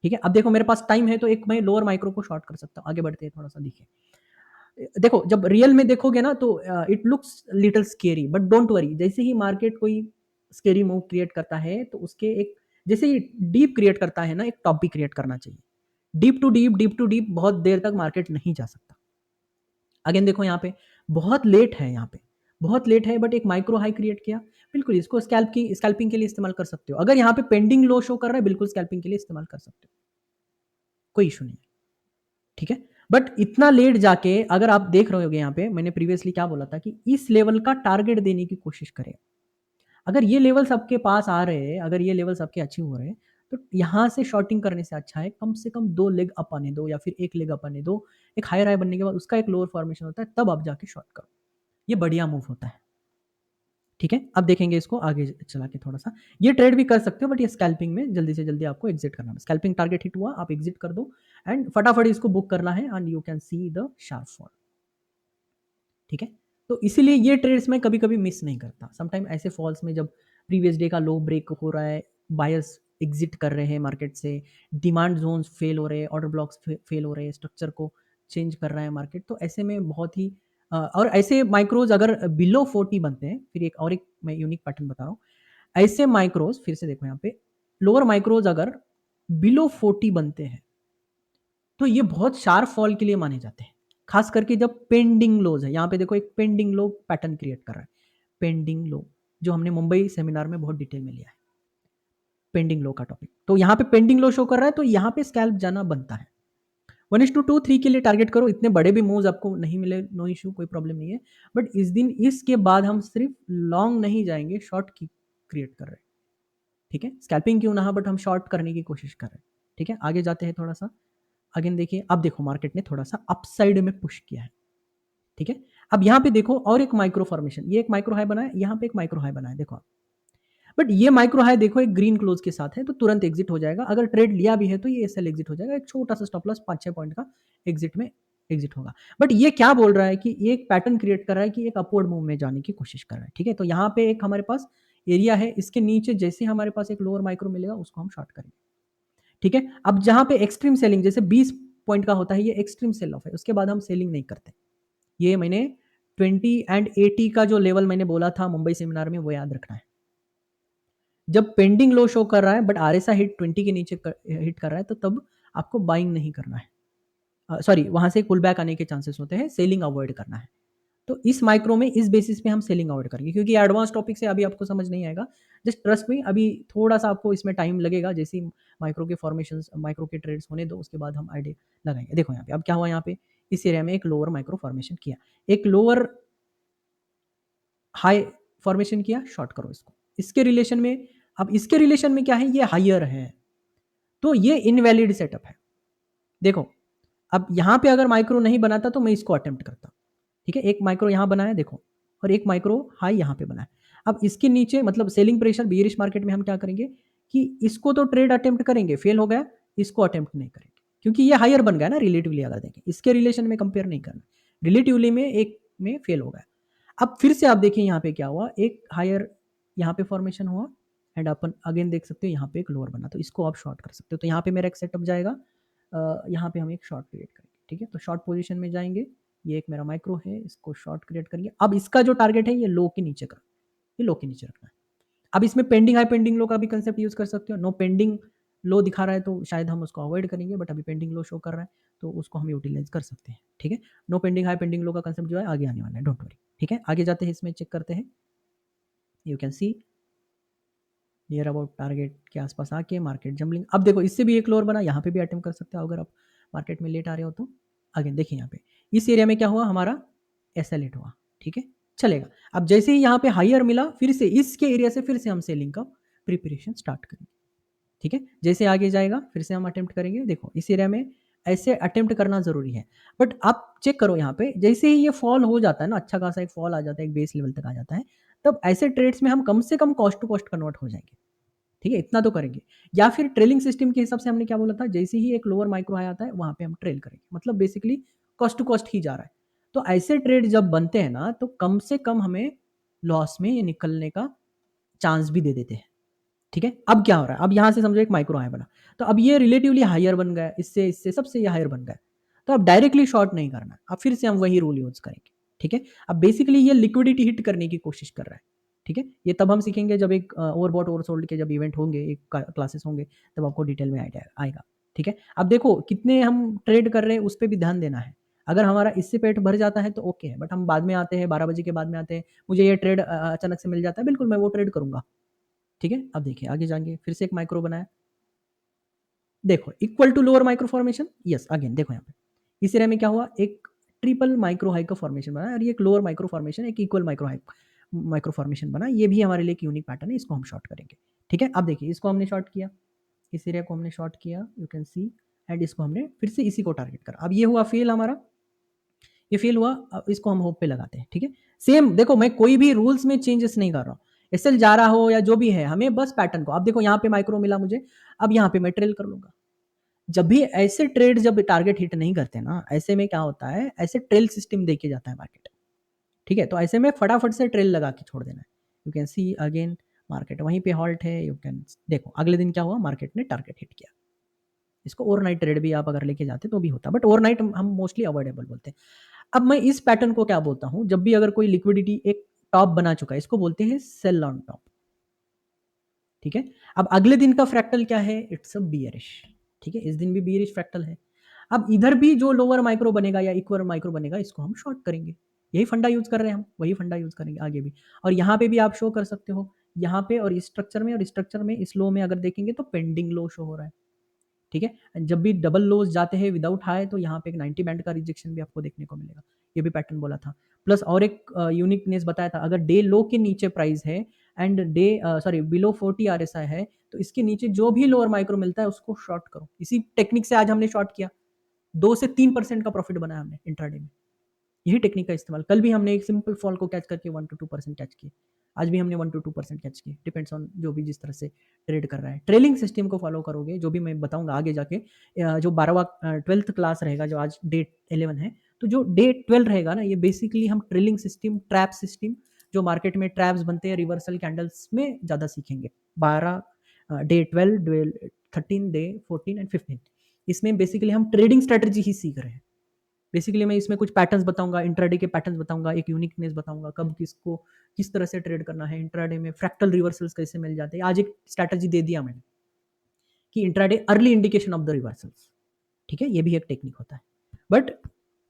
ठीक है, अब देखो मेरे पास टाइम है तो एक मैं लोअर माइक्रो को शॉर्ट कर सकता हूँ। आगे बढ़ते हैं, थोड़ा सा देखिए, देखो जब रियल में देखोगे ना तो it looks little scary, but don't worry, जैसे ही मार्केट कोई स्केरी मूव क्रिएट करता है तो उसके एक, जैसे ही डीप क्रिएट करता है ना, एक टॉप भी क्रिएट करना चाहिए। डीप टू डीप बहुत देर तक मार्केट नहीं जा सकता। अगेन देखो यहाँ पे बहुत लेट है, यहाँ पे बहुत लेट है, बट एक माइक्रो हाई क्रिएट किया, बिल्कुल इसको स्कैल्पिंग के लिए इस्तेमाल कर सकते हो। अगर यहाँ पे पेंडिंग लो शो कर रहा है, बिल्कुल स्कैल्पिंग के लिए इस्तेमाल कर सकते हो, कोई इशू नहीं है। ठीक है, बट इतना लेट जाके अगर आप देख रहे होगे, यहाँ पे मैंने प्रीवियसली क्या बोला था कि इस लेवल का टारगेट देने की कोशिश करें। अगर ये लेवल सबके पास आ रहे हैं, अगर ये लेवल सबके अच्छे हो रहे हैं, तो यहाँ से शॉर्टिंग करने से अच्छा है कम से कम 2 लेग अप आने दो या फिर 1 लेग अप आने दो, एक हायर हाई बनने के बाद उसका एक लोअर फॉर्मेशन होता है, तब आप जाके शॉर्ट करो, ये बढ़िया मूव होता है। ठीक है, अब देखेंगे इसको आगे चला के थोड़ा सा, ये ट्रेड भी कर सकते हो, बट ये स्कैल्पिंग में जल्दी से जल्दी आपको एग्जिट करना है। स्कैल्पिंग टारगेट हिट हुआ, आप एग्जिट कर दो एंड फटाफट इसको बुक करना है, and you can see the sharp fall. ठीक है, तो इसीलिए ये ट्रेड्स में कभी कभी मिस नहीं करता। समटाइम ऐसे फॉल्स में जब प्रीवियस डे का लो ब्रेक हो रहा है, बायर्स एग्जिट कर रहे हैं मार्केट से, डिमांड जोन्स फेल हो रहे हैं, ऑर्डर ब्लॉक्स फेल हो रहे हैं, स्ट्रक्चर को चेंज कर रहा है मार्केट, तो ऐसे में बहुत ही और ऐसे माइक्रोज अगर बिलो 40 बनते हैं, फिर एक मैं यूनिक पैटर्न बता रहा हूँ, ऐसे माइक्रोज फिर से देखो यहाँ पे, लोअर माइक्रोज अगर बिलो 40 बनते हैं तो ये बहुत शार्प फॉल के लिए माने जाते हैं। खास करके जब पेंडिंग लोज है, यहाँ पे देखो एक पेंडिंग लो पैटर्न क्रिएट कर रहा है, पेंडिंग लो, जो हमने मुंबई सेमिनार में बहुत डिटेल में लिया है, पेंडिंग लो का टॉपिक। तो यहाँ पे पेंडिंग लो शो कर रहा है, तो यहाँ पे स्कैल्प जाना बनता है। 1:2 3 के लिए टारगेट करो, इतने बड़े भी मूव्स आपको नहीं मिले, नो इशू, कोई प्रॉब्लम नहीं है। बट इस दिन इसके बाद हम सिर्फ लॉन्ग नहीं जाएंगे, शॉर्ट की क्रिएट कर रहे हैं, ठीक है। स्कैल्पिंग क्यों ना हो, बट हम शॉर्ट करने की कोशिश कर रहे हैं, ठीक है। आगे जाते हैं थोड़ा सा, अगेन देखिए, अब देखो मार्केट ने थोड़ा सा अपसाइड में पुश किया है, ठीक है। अब यहाँ पे देखो और एक माइक्रो फॉर्मेशन, ये एक माइक्रो हाई बना है, यहाँ पे एक माइक्रो हाई बना है, देखो आप। बट ये माइक्रो हाई देखो एक ग्रीन क्लोज के साथ है, तो तुरंत एग्जिट हो जाएगा। अगर ट्रेड लिया भी है तो ये एसएल एग्जिट हो जाएगा, एक छोटा सा स्टॉप लॉस 5-6 पॉइंट का एग्जिट में एग्जिट होगा। बट ये क्या बोल रहा है कि एक पैटर्न क्रिएट कर रहा है कि एक अपवर्ड मूव में जाने की कोशिश कर रहा है, ठीक है। तो यहाँ पे एक हमारे पास एरिया है, इसके नीचे जैसे हमारे पास एक लोअर माइक्रो मिलेगा उसको हम शॉर्ट करेंगे, ठीक है। अब जहां पे एक्सट्रीम सेलिंग जैसे 20 पॉइंट का होता है, ये एक्सट्रीम सेल ऑफ है, उसके बाद हम सेलिंग नहीं करते। ये मैंने 20 एंड 80 का जो लेवल मैंने बोला था मुंबई सेमिनार में, वो याद रखना है। जब पेंडिंग लो शो कर रहा है बट आरएसआई हिट 20 के नीचे हिट कर रहा है, तो तब आपको बाइंग नहीं करना है, सॉरी वहां से पुल बैक आने के चांसेस होते हैं, सेलिंग अवॉइड करना है। तो इस माइक्रो में इस बेसिस पे हम सेलिंग अवॉइड करेंगे, क्योंकि एडवांस टॉपिक से अभी आपको समझ नहीं आएगा, जस्ट ट्रस्ट में, अभी थोड़ा सा आपको इसमें टाइम लगेगा। जैसे माइक्रो के फॉर्मेशन, माइक्रो के ट्रेड्स होने दो, उसके बाद हम आइडिया लगाएंगे। देखो यहाँ पे अब क्या हुआ, यहाँ पे इस एरिया में एक लोअर माइक्रो फॉर्मेशन किया, एक लोअर हाई फॉर्मेशन किया, शॉर्ट करो इसको। इसके रिलेशन में, अब इसके रिलेशन में क्या है, ये हायर है, तो ये इनवैलिड सेटअप है। देखो अब यहाँ पे अगर माइक्रो नहीं बनाता तो मैं इसको अटेम्प्ट करता, ठीक है। एक माइक्रो यहाँ बना है देखो, और एक माइक्रो हाई यहाँ पे बना है। अब इसके नीचे मतलब सेलिंग प्रेशर बियरिश मार्केट में हम क्या करेंगे कि इसको तो ट्रेड अटेम्प्ट करेंगे, फेल हो गया, इसको अटेम्प्ट नहीं करेंगे, क्योंकि ये हायर बन गया ना रिलेटिवली। अगर देखें इसके रिलेशन में कंपेयर नहीं करना, रिलेटिवली में एक में फेल हो गया। अब फिर से आप देखिए यहाँ पे क्या हुआ, एक हायर यहाँ पे फॉर्मेशन हुआ, एंड अपन अगेन देख सकते हो यहाँ पे एक लोअर बना, तो इसको आप शॉर्ट कर सकते हो। तो यहाँ पे मेरा एक सेटअप जाएगा, यहाँ पे हम एक शॉर्ट क्रिएट करेंगे, ठीक है। तो शॉर्ट पोजीशन में जाएंगे, ये एक मेरा माइक्रो है, इसको शॉर्ट क्रिएट करिए। अब इसका जो टारगेट है ये लो के नीचे का, ये लो के नीचे रखना है। अब इसमें पेंडिंग हाई पेंडिंग लो का भी कंसेप्ट यूज कर सकते हो। नो पेंडिंग लो दिखा रहा है तो शायद हम उसको अवॉइड करेंगे, बट अभी पेंडिंग लो शो कर रहा है तो उसको हम यूटिलाइज कर सकते हैं, ठीक है। नो पेंडिंग हाई पेंडिंग लो का कंसेप्ट जो है आगे आने वाला है, डोंट वरी, ठीक है। आगे जाते हैं, इसमें चेक करते हैं, you can C near about target के आसपास आके मार्केट जंबलिंग। अब देखो इससे भी एक लोअर बना, यहाँ पे भी अटेम्प्ट कर सकते हो अगर आप मार्केट में लेट आ रहे हो तो। अगेन देखिए यहाँ पे इस एरिया में क्या हुआ, हमारा ऐसा लेट हुआ, ठीक है, चलेगा। अब जैसे ही यहाँ पे हायर मिला, फिर से इसके एरिया से फिर से हम सेलिंग का प्रिपरेशन स्टार्ट करेंगे, ठीक है। जैसे आगे जाएगा फिर से हम अटेम्प्ट करेंगे। देखो इस एरिया में ऐसे अटेम्प्ट करना जरूरी है, बट आप चेक करो यहाँ पे जैसे ही ये फॉल हो जाता है ना, अच्छा खासा एक फॉल आ जाता है, एक बेस लेवल तक आ जाता है, तब ऐसे ट्रेड्स में हम कम से कम कॉस्ट टू कॉस्ट कन्वर्ट हो जाएंगे, ठीक है, इतना तो करेंगे। या फिर ट्रेलिंग सिस्टम के हिसाब से हमने क्या बोला था, जैसे ही एक लोअर माइक्रो हाई आता है वहां पे हम ट्रेल करेंगे, मतलब बेसिकली कॉस्ट टू कॉस्ट ही जा रहा है। तो ऐसे ट्रेड जब बनते हैं ना, तो कम से कम हमें लॉस में निकलने का चांस भी दे देते हैं, ठीक है। अब क्या हो रहा है, अब यहां से समझो एक माइक्रो हाई बना, तो अब ये रिलेटिवली हायर बन गया, इससे इससे सबसे ये हायर बन गया, तो अब डायरेक्टली शॉर्ट नहीं करना, अब फिर से हम वही रूल यूज करेंगे, ठीक है। अब बेसिकली ये लिक्विडिटी हिट करने की कोशिश कर रहा है, ठीक है। ये तब हम सीखेंगे जब एक ओवरबॉट ओवरसोल्ड के जब इवेंट होंगे, एक क्लासेस होंगे, तब आपको डिटेल में आइडिया आएगा, ठीक है। अब देखो कितने हम ट्रेड कर रहे हैं उस पर भी ध्यान देना है। अगर हमारा इससे पेट भर जाता है तो ओके है, बट हम बाद में आते हैं, 12 बजे के बाद में आते हैं, मुझे ये ट्रेड अचानक से मिल जाता है, बिल्कुल मैं वो ट्रेड करूंगा, ठीक है। अब देखिए आगे जाएंगे, फिर से एक माइक्रो बनाया, देखो equal to lower micro formation, yes again देखो यहाँ पे इस एरिया में क्या हुआ, एक ट्रिपल माइक्रो हाई का फॉर्मेशन बना, और ये एक लोअर माइक्रो फॉर्मेशन, एक equal micro high micro formation बना। ये भी हमारे लिए एक यूनिक पैटर्न है, इसको हम शॉर्ट करेंगे, ठीक है। अब देखिए इसको हमने शॉर्ट किया, इस एरिया को हमने शॉर्ट किया, यू कैन सी, एंड इसको हमने फिर से इसी को टारगेट करा। अब ये हुआ फेल हमारा, ये फेल हुआ, अब इसको हम होप पे लगाते हैं, ठीक है। सेम देखो मैं कोई भी रूल्स में चेंजेस नहीं कर रहा हूँ, एसएल जा रहा हो या जो भी है, हमें बस पैटर्न को, अब देखो यहाँ पे माइक्रो मिला मुझे, अब यहाँ पे मैं ट्रेल कर लूंगा। जब भी ऐसे ट्रेड जब टारगेट हिट नहीं करते ना, ऐसे में क्या होता है, ऐसे ट्रेल सिस्टम देके जाता है मार्केट, ठीक है। तो ऐसे में फटाफट से ट्रेल लगा के छोड़ देना है। You can see again market वहीं पे हॉल्ट है, यू कैन देखो अगले दिन क्या हुआ, मार्केट ने टारगेट हिट किया। इसको ओवरनाइट ट्रेड भी आप अगर लेके जाते तो भी होता, बट ओवरनाइट हम मोस्टली अवॉइडेबल बोलते हैं। अब मैं इस पैटर्न को क्या बोलता हूं, जब भी अगर कोई लिक्विडिटी एक टॉप बना चुका है, इसको बोलते हैं सेल ऑन टॉप, ठीक है। अब अगले दिन का फ्रैक्टल क्या है, इट्स अ बियरिश, ठीक है, इस दिन भी बियरिश फ्रैक्टल है। अब इधर भी जो लोअर माइक्रो बनेगा या इक्वल माइक्रो बनेगा, इसको हम शॉर्ट करेंगे। यही फंडा यूज़ कर रहे हैं हम, वही फंडा यूज़ करेंगे आगे भी। और यहाँ पे भी आप शो कर सकते हो, यहाँ पे और इस स्ट्रक्चर में, और इस स्ट्रक्चर में, इस लो में अगर देखेंगे तो पेंडिंग लो शो हो रहा है, ठीक है। जब भी डबल लोज जाते हैं विदाउट हाई, तो यहाँ पे एक 90 बैंड का रिजेक्शन भी आपको देखने को मिलेगा। ये भी पैटर्न बोला था। प्लस और एक यूनिकनेस बताया था, अगर डे लो के नीचे प्राइस है and day sorry below 40 RSI है, तो इसके नीचे जो भी लोअर माइक्रो मिलता है उसको शॉर्ट करो। इसी टेक्निक से आज हमने शॉर्ट किया, 2 से 3% का प्रॉफिट बनाया हमने इंट्राडे में, यही टेक्निक का इस्तेमाल। कल भी हमने एक सिंपल फॉल को कैच करके 1 to 2% कैच किए, आज भी हमने 1 to 2% कैच किए, डिपेंड्स ऑन जो भी जिस तरह से ट्रेड कर रहा है। ट्रेलिंग सिस्टम को फॉलो करोगे, जो भी मैं बताऊंगा आगे जाके, जो 12वां 12th क्लास रहेगा, जो आज डे 11 है, तो जो डे 12 रहेगा ना, ये बेसिकली हम ट्रेलिंग सिस्टम, ट्रैप सिस्टम, जो मार्केट में ट्रैप्स बनते हैं रिवर्सल कैंडल्स में, ज़्यादा सीखेंगे। 12 डे 12 डे 13 डे 14 एंड 15, इसमें बेसिकली हम ट्रेडिंग स्ट्रेटजी ही सीख रहे हैं। बेसिकली मैं इसमें कुछ पैटर्न्स बताऊंगा, इंट्राडे के पैटर्न्स बताऊंगा, एक यूनिकनेस बताऊंगा, कब किसको किस तरह से ट्रेड करना है, इंट्राडे में फ्रैक्टल रिवर्सल्स कैसे मिल जाते हैं। आज एक स्ट्रैटेजी दे दिया मैंने कि intraday early indication of the reversals, ठीक है, ये भी एक टेक्निक होता है। But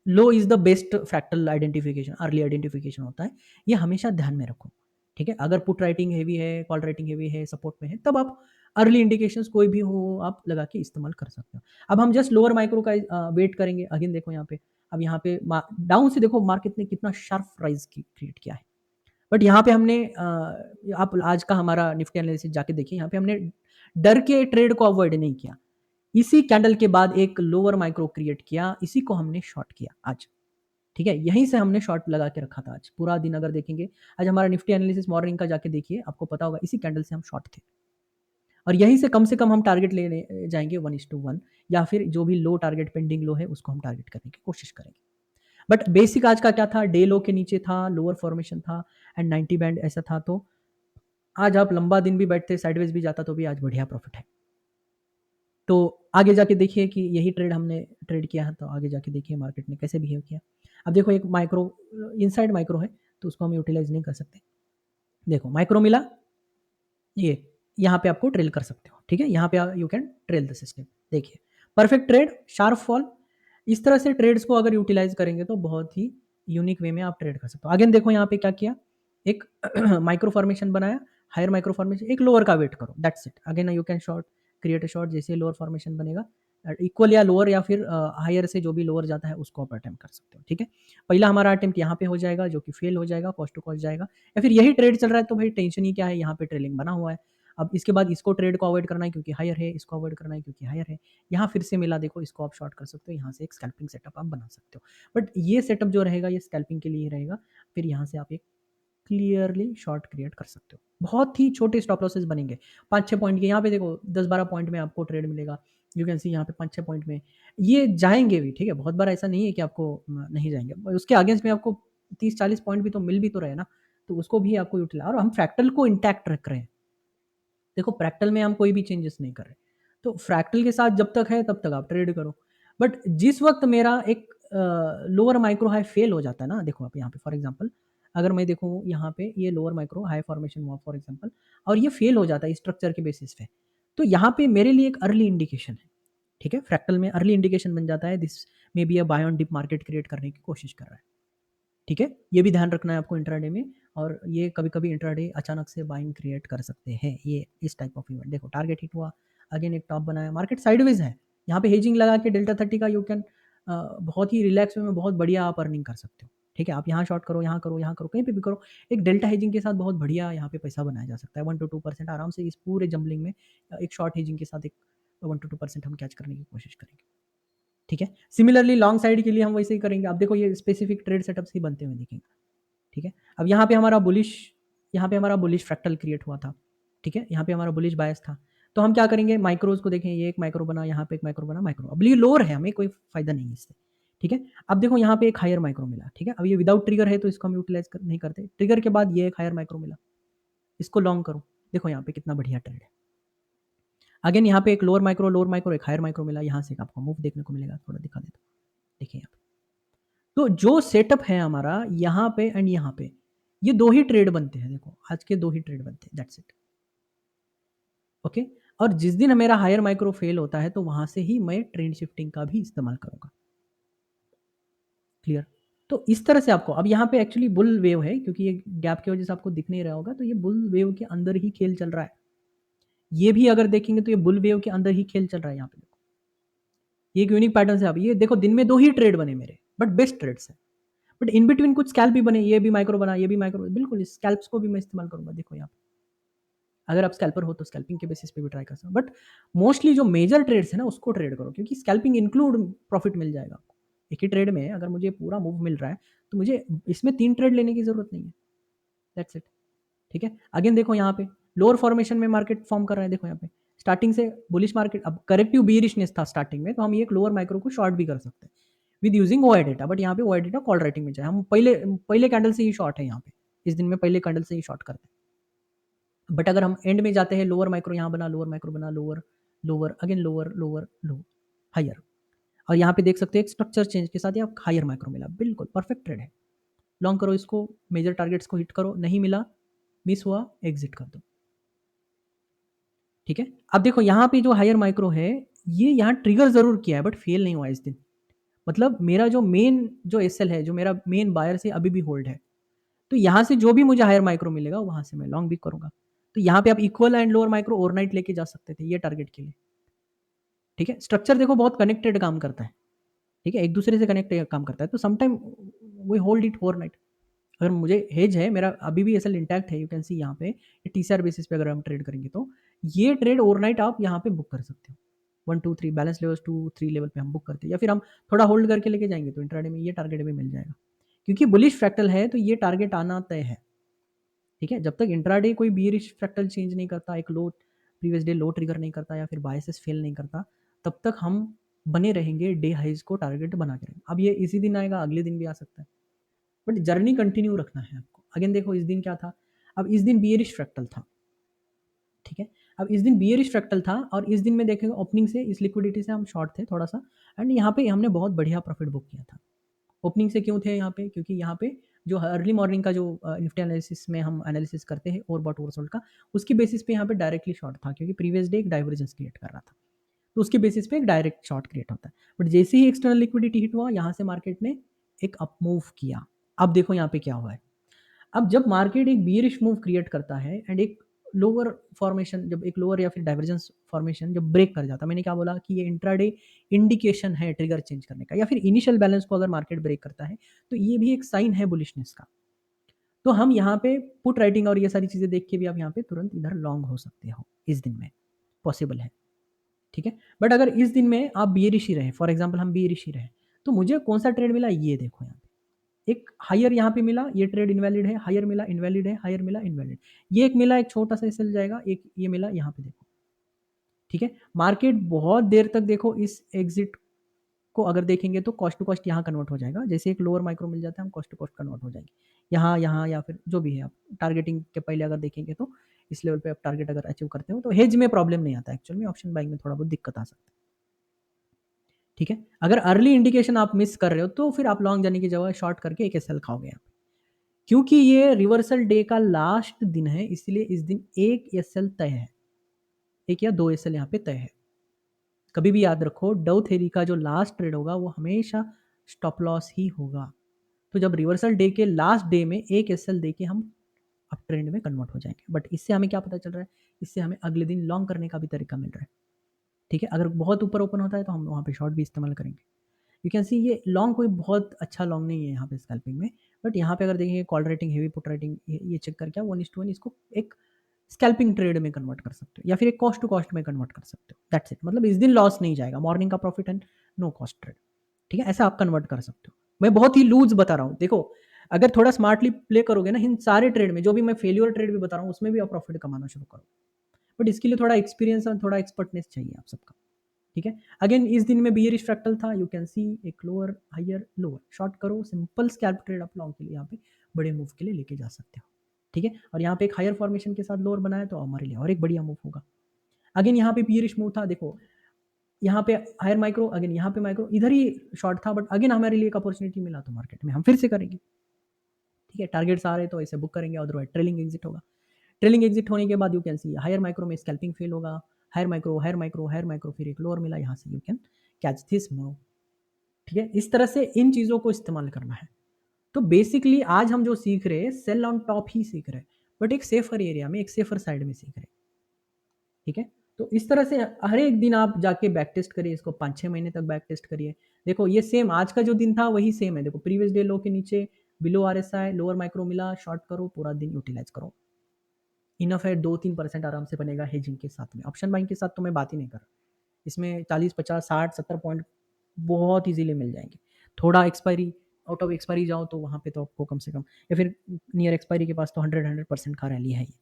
low is the best fractal identification, early identification होता है, ये हमेशा ध्यान में रखो, ठीक है। अगर पुट राइटिंग हैवी है, कॉल राइटिंग हैवी है, सपोर्ट में है, तब आप अर्ली इंडिकेशंस कोई भी हो आप लगा के इस्तेमाल कर सकते हो। अब हम जस्ट लोअर माइक्रो का वेट करेंगे। अगेन देखो यहाँ पे, अब यहाँ पे डाउन से देखो मार्केट ने कितना शार्प प्राइस क्रिएट किया है, बट यहाँ पे हमने आप आज का हमारा निफ्टी एनालिसिस जाके देखिए, यहाँ पे हमने डर के ट्रेड को अवॉइड नहीं किया। इसी कैंडल के बाद एक लोअर माइक्रो क्रिएट किया, इसी को हमने शॉर्ट किया आज, ठीक है। यहीं से हमने शॉर्ट लगा के रखा था। आज पूरा दिन अगर देखेंगे, आज हमारा निफ्टी एनालिसिस मॉर्निंग का जाके देखिए, आपको पता होगा इसी कैंडल से हम शॉर्ट थे, और यहीं से कम हम टारगेट लेने जाएंगे 1:1, या फिर जो भी लो टारगेट पेंडिंग लो है उसको हम टारगेट करने की कोशिश करेंगे। बट बेसिक आज का क्या था, डे लो के नीचे था, लोअर फॉर्मेशन था एंड 90 बैंड ऐसा था। तो आज आप लंबा दिन भी बैठते, साइडवेज भी जाता, तो भी आज बढ़िया प्रॉफिट है। तो आगे जाके देखिए कि यही ट्रेड हमने ट्रेड किया है, तो आगे जाके देखिए मार्केट ने कैसे बिहेव किया। अब देखो एक माइक्रो, इनसाइड माइक्रो है, तो उसको हम यूटिलाइज नहीं कर सकते। देखो माइक्रो मिला, ये यहाँ पे आपको ट्रेल कर सकते हो, ठीक है। यहाँ पे you can trail the system. देखिए परफेक्ट ट्रेड, शार्प फॉल, इस तरह से ट्रेड्स को अगर यूटिलाइज करेंगे तो बहुत ही यूनिक वे में आप ट्रेड कर सकते हो। अगेन देखो यहाँ पे क्या किया, एक माइक्रो फॉर्मेशन बनाया, हायर माइक्रो फॉर्मेशन, एक लोअर का वेट करो, that's it. Again you can short, create a short, जैसे लोअर फॉर्मेशन बनेगा, इक्वल या लोअर या फिर हायर से जो भी लोअर जाता है उसको आप अटेम्प्ट कर सकते हो, ठीक है। पहला हमारा अटेम्प्ट यहाँ पे हो जाएगा, जो कि फेल हो जाएगा, कॉस्ट टू कॉस्ट जाएगा। या फिर यही ट्रेड चल रहा है तो भाई टेंशन ही क्या है, यहाँ पे ट्रेलिंग बना हुआ है। अब इसके बाद इसको ट्रेड को अवॉइड करना है क्योंकि हायर है, इसको अवॉइड करना है क्योंकि हायर है। यहाँ फिर से मिला, देखो इसको आप शॉर्ट कर सकते हो, यहाँ से एक स्कैल्पिंग सेटअप आप बना सकते हो। बट ये सेटअप जो रहेगा ये स्कैल्पिंग के लिए ही रहेगा। फिर यहाँ से आप एक क्लियरली शॉर्ट क्रिएट कर सकते हो। बहुत ही छोटे स्टॉप लॉसेस बनेंगे, 5-6 पॉइंट के। यहाँ पे देखो 10-12 पॉइंट में आपको ट्रेड मिलेगा, यू कैन सी यहाँ पे 5-6 पॉइंट में ये जाएंगे भी, ठीक है। बहुत बार ऐसा नहीं है कि आपको नहीं जाएंगे, उसके अगेंस्ट में आपको 30-40 पॉइंट भी तो मिल भी तो रहे ना, तो उसको भी आपको यूटिलाइज। और हम फ्रैक्टल को इंटैक्ट रख रहे हैं, देखो फ्रैक्टल में हम कोई भी चेंजेस नहीं कर रहे, तो फ्रैक्टल के साथ जब तक है तब तक आप ट्रेड करो। बट जिस वक्त मेरा एक लोअर माइक्रो हाई फेल हो जाता है ना, देखो आप यहाँ पे फॉर एग्जांपल अगर मैं देखूँ यहाँ पे ये लोअर माइक्रो हाई फॉर्मेशन हुआ फॉर एग्जांपल, और ये फेल हो जाता है स्ट्रक्चर के बेसिस पे, तो यहाँ पे मेरे लिए एक अर्ली इंडिकेशन है, ठीक है। फ्रैक्टल में अर्ली इंडिकेशन बन जाता है, this may be a buy on dip market create करने की कोशिश कर रहा है, ठीक है। ये भी ध्यान रखना है आपको इंट्राडे में, और ये कभी-कभी इंट्राडे अचानक से बाइंग क्रिएट कर सकते हैं, ये इस टाइप ऑफ इवेंट। देखो टारगेट हिट हुआ, अगेन एक टॉप बनाया, मार्केट साइडवेज है, यहाँ पे हेजिंग लगा के डेल्टा 30 का यू कैन बहुत ही रिलैक्स वे में बहुत बढ़िया आप अर्निंग कर सकते हो, ठीक है। आप यहाँ शॉर्ट करो, यहाँ करो, यहाँ करो, कहीं पे भी करो, एक डेल्टा हेजिंग के साथ बहुत बढ़िया यहाँ पे पैसा बनाया जा सकता है। 1 to 2% आराम से इस पूरे जंबलिंग में एक शॉर्ट हेजिंग के साथ एक 1 to 2% हम कैच करने की कोशिश करेंगे, ठीक है। सिमिलरली लॉन्ग साइड के लिए हम वैसे ही करेंगे। अब देखो ये स्पेसिफिक ट्रेड सेटअप्स ही बनते हुए दिखेंगे, ठीक है। अब यहाँ पे हमारा बुलिश फ्रैक्टल क्रिएट हुआ था, ठीक है। यहाँ पे हमारा बुलिश बायस था, तो हम क्या करेंगे, माइक्रोज को देखें, ये एक माइक्रो बना, यहाँ पे एक माइक्रो बना, माइक्रो अब ये लोअर है, हमें कोई फायदा नहीं है इससे, ठीक है। अब देखो यहाँ पे एक हायर माइक्रो मिला, ठीक है। अब ये विदाउट ट्रिगर है तो इसको हम यूटिलाइज नहीं करते, ट्रिगर के बाद ये एक हायर माइक्रो मिला, इसको लॉन्ग करो। देखो यहाँ पे कितना बढ़िया ट्रेड है। अगेन यहाँ पे एक लोअर माइक्रो एक हायर माइक्रो मिला, यहाँ से आपको मूव देखने को मिलेगा, थोड़ा दिखा देता हूँ, देखिए यहाँ पे। तो जो सेटअप है हमारा यहाँ पे एंड यहाँ पे, ये 2 ही ट्रेड बनते हैं, देखो आज के 2 ही ट्रेड बनते हैं, दैट्स इट, ओके। और जिस दिन मेरा हायर माइक्रो फेल होता है तो वहाँ से ही मैं ट्रेंड शिफ्टिंग का भी इस्तेमाल करूँगा। क्लियर? तो इस तरह से आपको अब यहाँ पे एक्चुअली बुल वेव है क्योंकि ये गैप की वजह से आपको दिख नहीं रहा होगा, तो ये बुल वेव के अंदर ही खेल चल रहा है। ये भी अगर देखेंगे तो ये बुल वेव के अंदर ही खेल चल रहा है यहाँ पे देखो। ये एक यूनिक पैटर्न है। अब ये देखो दिन में 2 ही ट्रेड बने मेरे, बट बेस्ट ट्रेड्स हैं। बट इन बिटवीन कुछ स्कैल्प भी बने, ये भी माइक्रो बना, ये भी माइक्रो, बिल्कुल इस स्कैल्प्स को भी मैं इस्तेमाल करूँगा देखो यहाँ पे। अगर आप स्कैल्पर हो तो स्कैल्पिंग के बेसिस पे भी ट्राई कर सकते हो, बट मोस्टली जो मेजर ट्रेड्स है ना उसको ट्रेड करो क्योंकि स्कैल्पिंग इंक्लूड प्रॉफिट मिल जाएगा आपको। एक ही ट्रेड में अगर मुझे पूरा मूव मिल रहा है तो मुझे इसमें 3 ट्रेड लेने की ज़रूरत नहीं है। That's it. ठीक है? अगेन देखो यहाँ पे लोअर फॉर्मेशन में मार्केट फॉर्म कर रहा है, देखो यहाँ पे स्टार्टिंग से बुलिश मार्केट, अब करेक्टिव बियरिशनेस था स्टार्टिंग में, तो हम ये एक लोअर माइक्रो को शॉर्ट भी कर सकते हैं with using OI data, but यहाँ पे ओआई डेटा कॉल राइटिंग में जाए, हम पहले पहले कैंडल से ही शॉर्ट है यहाँ पे, इस दिन में पहले कैंडल से ही शॉर्ट करते हैं। बट अगर हम एंड में जाते हैं, लोअर माइक्रो यहाँ बना, लोअर माइक्रो बना, lower lower again lower lower low higher, और यहाँ पे देख सकते हैं एक स्ट्रक्चर चेंज के साथ ही आप हायर माइक्रो मिला, बिल्कुल परफेक्ट ट्रेड है। लॉन्ग करो इसको, मेजर टारगेट्स को हिट करो, नहीं मिला, मिस हुआ, एग्जिट कर दो। ठीक है? अब देखो यहाँ पे जो हायर माइक्रो है, ये यहाँ ट्रिगर ज़रूर किया है बट फेल नहीं हुआ इस दिन। मतलब मेरा जो मेन जो एसएल है, जो मेरा मेन बायर से अभी भी होल्ड है, तो यहाँ से जो भी मुझे हायर माइक्रो मिलेगा वहाँ से मैं लॉन्ग भी करूँगा। तो यहाँ पे आप equal and lower micro overnight लेके जा सकते थे ये टारगेट के लिए। ठीक है? स्ट्रक्चर देखो बहुत कनेक्टेड काम करता है। ठीक है? एक दूसरे से कनेक्ट काम करता है, तो sometime we hold it overnight. अगर मुझे हेज है, मेरा अभी भी एसएल इंटैक्ट है, यू कैन सी यहाँ पे टीसीआर बेसिस पे अगर हम ट्रेड करेंगे तो ये ट्रेड ओवरनाइट आप यहाँ पे बुक कर सकते हो। 1 2 3 बैलेंस लेवल्स 2 3 लेवल पे हम बुक करते हैं, या फिर हम थोड़ा होल्ड करके लेके जाएंगे तो इंट्राडे में ये टारगेट भी मिल जाएगा, क्योंकि बुलिश फ्रैक्टल है तो ये टारगेट आना तय है। ठीक है? जब तक इंट्राडे कोई बियरिश फ्रैक्टल चेंज नहीं करता, एक लो प्रीवियस डे लो ट्रिगर नहीं करता या फिर बायसेस फेल नहीं करता, तब तक हम बने रहेंगे डे हाइज को टारगेट बना के रहेंगे। अब ये इसी दिन आएगा, अगले दिन भी आ सकता है, बट जर्नी कंटिन्यू रखना है आपको। अगेन देखो इस दिन क्या था, अब इस दिन बियरिश फ्रैक्टल था। ठीक है? अब इस दिन बियरिश फ्रैक्टल था और इस दिन में देखेंगे ओपनिंग से इस लिक्विडिटी से हम शॉर्ट थे थोड़ा सा, एंड यहाँ पे हमने बहुत बढ़िया प्रॉफिट बुक किया था। ओपनिंग से क्यों थे यहाँ पे? क्योंकि यहाँ पे जो अर्ली मॉर्निंग का जो निफ्टी एनालिसिस में हम एनालिसिस करते हैं ओवरबॉट ओवरसोल्ड का, उसकी बेसिस पे यहाँ पे डायरेक्टली शॉर्ट था क्योंकि प्रीवियस डे एक डाइवर्जेंस क्रिएट कर रहा था, तो उसके बेसिस पे एक डायरेक्ट शॉर्ट क्रिएट होता है। बट जैसे ही एक्सटर्नल लिक्विडिटी हिट हुआ, यहाँ से मार्केट ने एक अप मूव किया। अब देखो यहाँ पे क्या हुआ है, अब जब मार्केट एक बियरिश मूव क्रिएट करता है एंड एक लोअर फॉर्मेशन, जब एक लोअर या फिर डाइवर्जेंस फॉर्मेशन जब ब्रेक कर जाता है, मैंने क्या बोला कि ये इंट्राडे इंडिकेशन है ट्रिगर चेंज करने का, या फिर इनिशियल बैलेंस को अगर मार्केट ब्रेक करता है तो ये भी एक साइन है बुलिशनेस का। तो हम यहाँ पे पुट राइटिंग और ये सारी चीज़ें देख के भी आप यहाँ पे तुरंत इधर लॉन्ग हो सकते हो, इस दिन में पॉसिबल है। ठीक है? बट अगर इस दिन में आप बियरिश ही रहे, फॉर एग्जाम्पल हम बियरिश ही रहे, तो मुझे कौन सा ट्रेड मिला, ये देखो यहाँ पे एक हायर यहाँ पे मिला, ये ट्रेड इनवैलिड है, हायर मिला इनवैलिड है, हायर मिला इनवैलिड, ये एक मिला, एक छोटा सा सेल जाएगा, एक ये मिला यहाँ पे देखो। ठीक है? मार्केट बहुत देर तक देखो इस एग्जिट को अगर देखेंगे तो कॉस्ट टू कॉस्ट यहाँ कन्वर्ट हो जाएगा, जैसे एक लोअर माइक्रो मिल जाता है हम कॉस्ट टू कॉस्ट कन्वर्ट हो जाएंगे यहाँ यहाँ, या फिर जो भी है आप टारगेटिंग के पहले अगर देखेंगे तो इस लेवल पे आप टारगेट अगर अचीव करते हो तो हेज में प्रॉब्लम नहीं आता, एक्चुअल में ऑप्शन बाइंग में थोड़ा बहुत दिक्कत आ सकता है। ठीक है? अगर अर्ली इंडिकेशन आप मिस कर रहे हो तो फिर आप लॉन्ग जाने की जगह शॉर्ट करके एक एसएल खाओगे आप, क्योंकि ये रिवर्सल डे का लास्ट दिन है, इसलिए इस दिन एक एसएल तय है, एक या दो एसएल यहाँ पे तय है। कभी भी याद रखो डव थेरी का जो लास्ट ट्रेड होगा वो हमेशा स्टॉप लॉस ही होगा। तो जब रिवर्सल डे के लास्ट डे में एक एसएल दे के हम अप ट्रेंड में कन्वर्ट हो जाएंगे, बट इससे हमें क्या पता चल रहा है, इससे हमें अगले दिन लॉन्ग करने का भी तरीका मिल रहा है। ठीक है? अगर बहुत ऊपर ओपन होता है तो हम वहाँ पे शॉर्ट भी इस्तेमाल करेंगे। यू कैन सी ये लॉन्ग कोई बहुत अच्छा लॉन्ग नहीं है यहाँ पे स्कैल्पिंग में, बट यहाँ पे अगर देखेंगे call writing heavy put writing ये चेक करके 1:1 इसको एक स्कैल्पिंग ट्रेड में कन्वर्ट कर सकते हो या फिर एक कॉस्ट टू कॉस्ट में कन्वर्ट कर सकते हो। दैट्स इट, मतलब इस दिन लॉस नहीं जाएगा, मॉर्निंग का profit and no cost trade. ठीक है? ऐसा आप कन्वर्ट कर सकते हो। मैं बहुत ही लूज बता रहा हूँ, देखो अगर थोड़ा स्मार्टली प्ले करोगे ना इन सारे ट्रेड में, जो भी मैं फेलियर ट्रेड भी बता रहा हूँ उसमें भी आप प्रॉफिट कमाना शुरू करो, बट इसके लिए थोड़ा एक्सपीरियंस और थोड़ा एक्सपर्टनेस चाहिए आप सबका। ठीक है? अगेन इस दिन में बियरिश फ्रैक्टल था, यू कैन सी एक लोअर हायर लोअर, शॉर्ट करो, सिंपल स्कैल्प ट्रेड आप लॉन्ग के लिए यहाँ पे बड़े मूव के लिए लेके जा सकते हो। ठीक है? और यहाँ पे एक हायर फॉर्मेशन के साथ लोअर बनाया तो हमारे लिए और एक बढ़िया मूव होगा। अगेन यहाँ पे बियरिश मूव था, देखो यहाँ पे हायर माइक्रो, अगेन यहाँ पे माइक्रो, इधर ही शॉर्ट था, बट अगेन हमारे लिए एक अपॉर्चुनिटी मिला तो मार्केट में हम फिर से करेंगे। ठीक है? टारगेट्स आ रहे तो ऐसे बुक करेंगे, अदरवाइज ट्रेलिंग एग्जिट होगा। ट्रेलिंग एग्जिट होने के बाद you can see higher micro में स्कैल्पिंग फेल होगा, higher micro, higher micro, higher micro, फिर एक लोअर मिला, यहाँ से you can catch this move. ठीक है, इस तरह से इन चीज़ों को इस्तेमाल करना है। तो बेसिकली आज हम जो सीख रहे हैं सेल ऑन टॉप ही सीख रहे हैं, बट एक सेफर एरिया में, एक सेफर साइड में सीख रहे हैं। ठीक है, तो इस तरह से हर एक दिन आप जाके बैक टेस्ट करिए इसको, 5-6 महीने तक बैक टेस्ट करिए। देखो ये सेम आज का जो दिन था वही सेम है, देखो प्रीवियस डे लो के नीचे बिलो RSI लोअर माइक्रो मिला, शॉर्ट करो, पूरा दिन यूटिलाइज करो, इनफ है। 2-3% आराम से बनेगा हेजिंग के साथ में। ऑप्शन बाइंग के साथ तो मैं बात ही नहीं कर रहा, इसमें 40-50-60-70 पॉइंट बहुत इजीली मिल जाएंगे। थोड़ा एक्सपायरी, आउट ऑफ एक्सपायरी जाओ तो वहाँ पे तो आपको कम से कम, या फिर नियर एक्सपायरी के पास तो 100% का रैली है ये।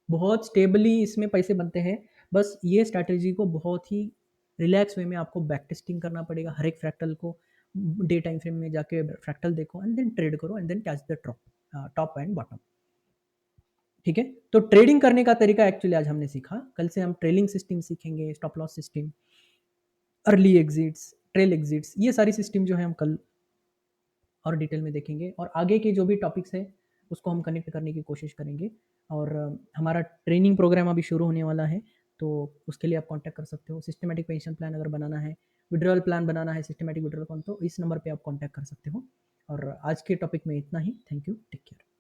बहुत स्टेबली इसमें पैसे बनते हैं। बस ये स्ट्रैटेजी को बहुत ही रिलैक्स वे में आपको बैक टेस्टिंग करना पड़ेगा, हर एक फ्रैक्टल को डे टाइम फ्रेम में जाके फ्रैक्टल देखो एंड देन ट्रेड करो and then catch the top and bottom. ठीक है, तो ट्रेडिंग करने का तरीका एक्चुअली आज हमने सीखा। कल से हम ट्रेलिंग सिस्टम सीखेंगे, stop loss system, early exits, trail exits, ये सारी सिस्टम जो है हम कल और डिटेल में देखेंगे, और आगे के जो भी टॉपिक्स है उसको हम कनेक्ट करने की कोशिश करेंगे। और हमारा ट्रेनिंग प्रोग्राम अभी शुरू होने वाला है, तो उसके लिए आप कांटेक्ट कर सकते हो। सिस्टमेटिक पेंशन प्लान अगर बनाना है, विड्रॉल प्लान बनाना है, सिस्टमेटिक विड्रॉल प्लान, तो इस नंबर पे आप कांटेक्ट कर सकते हो। और आज के टॉपिक में इतना ही। Thank you, take care.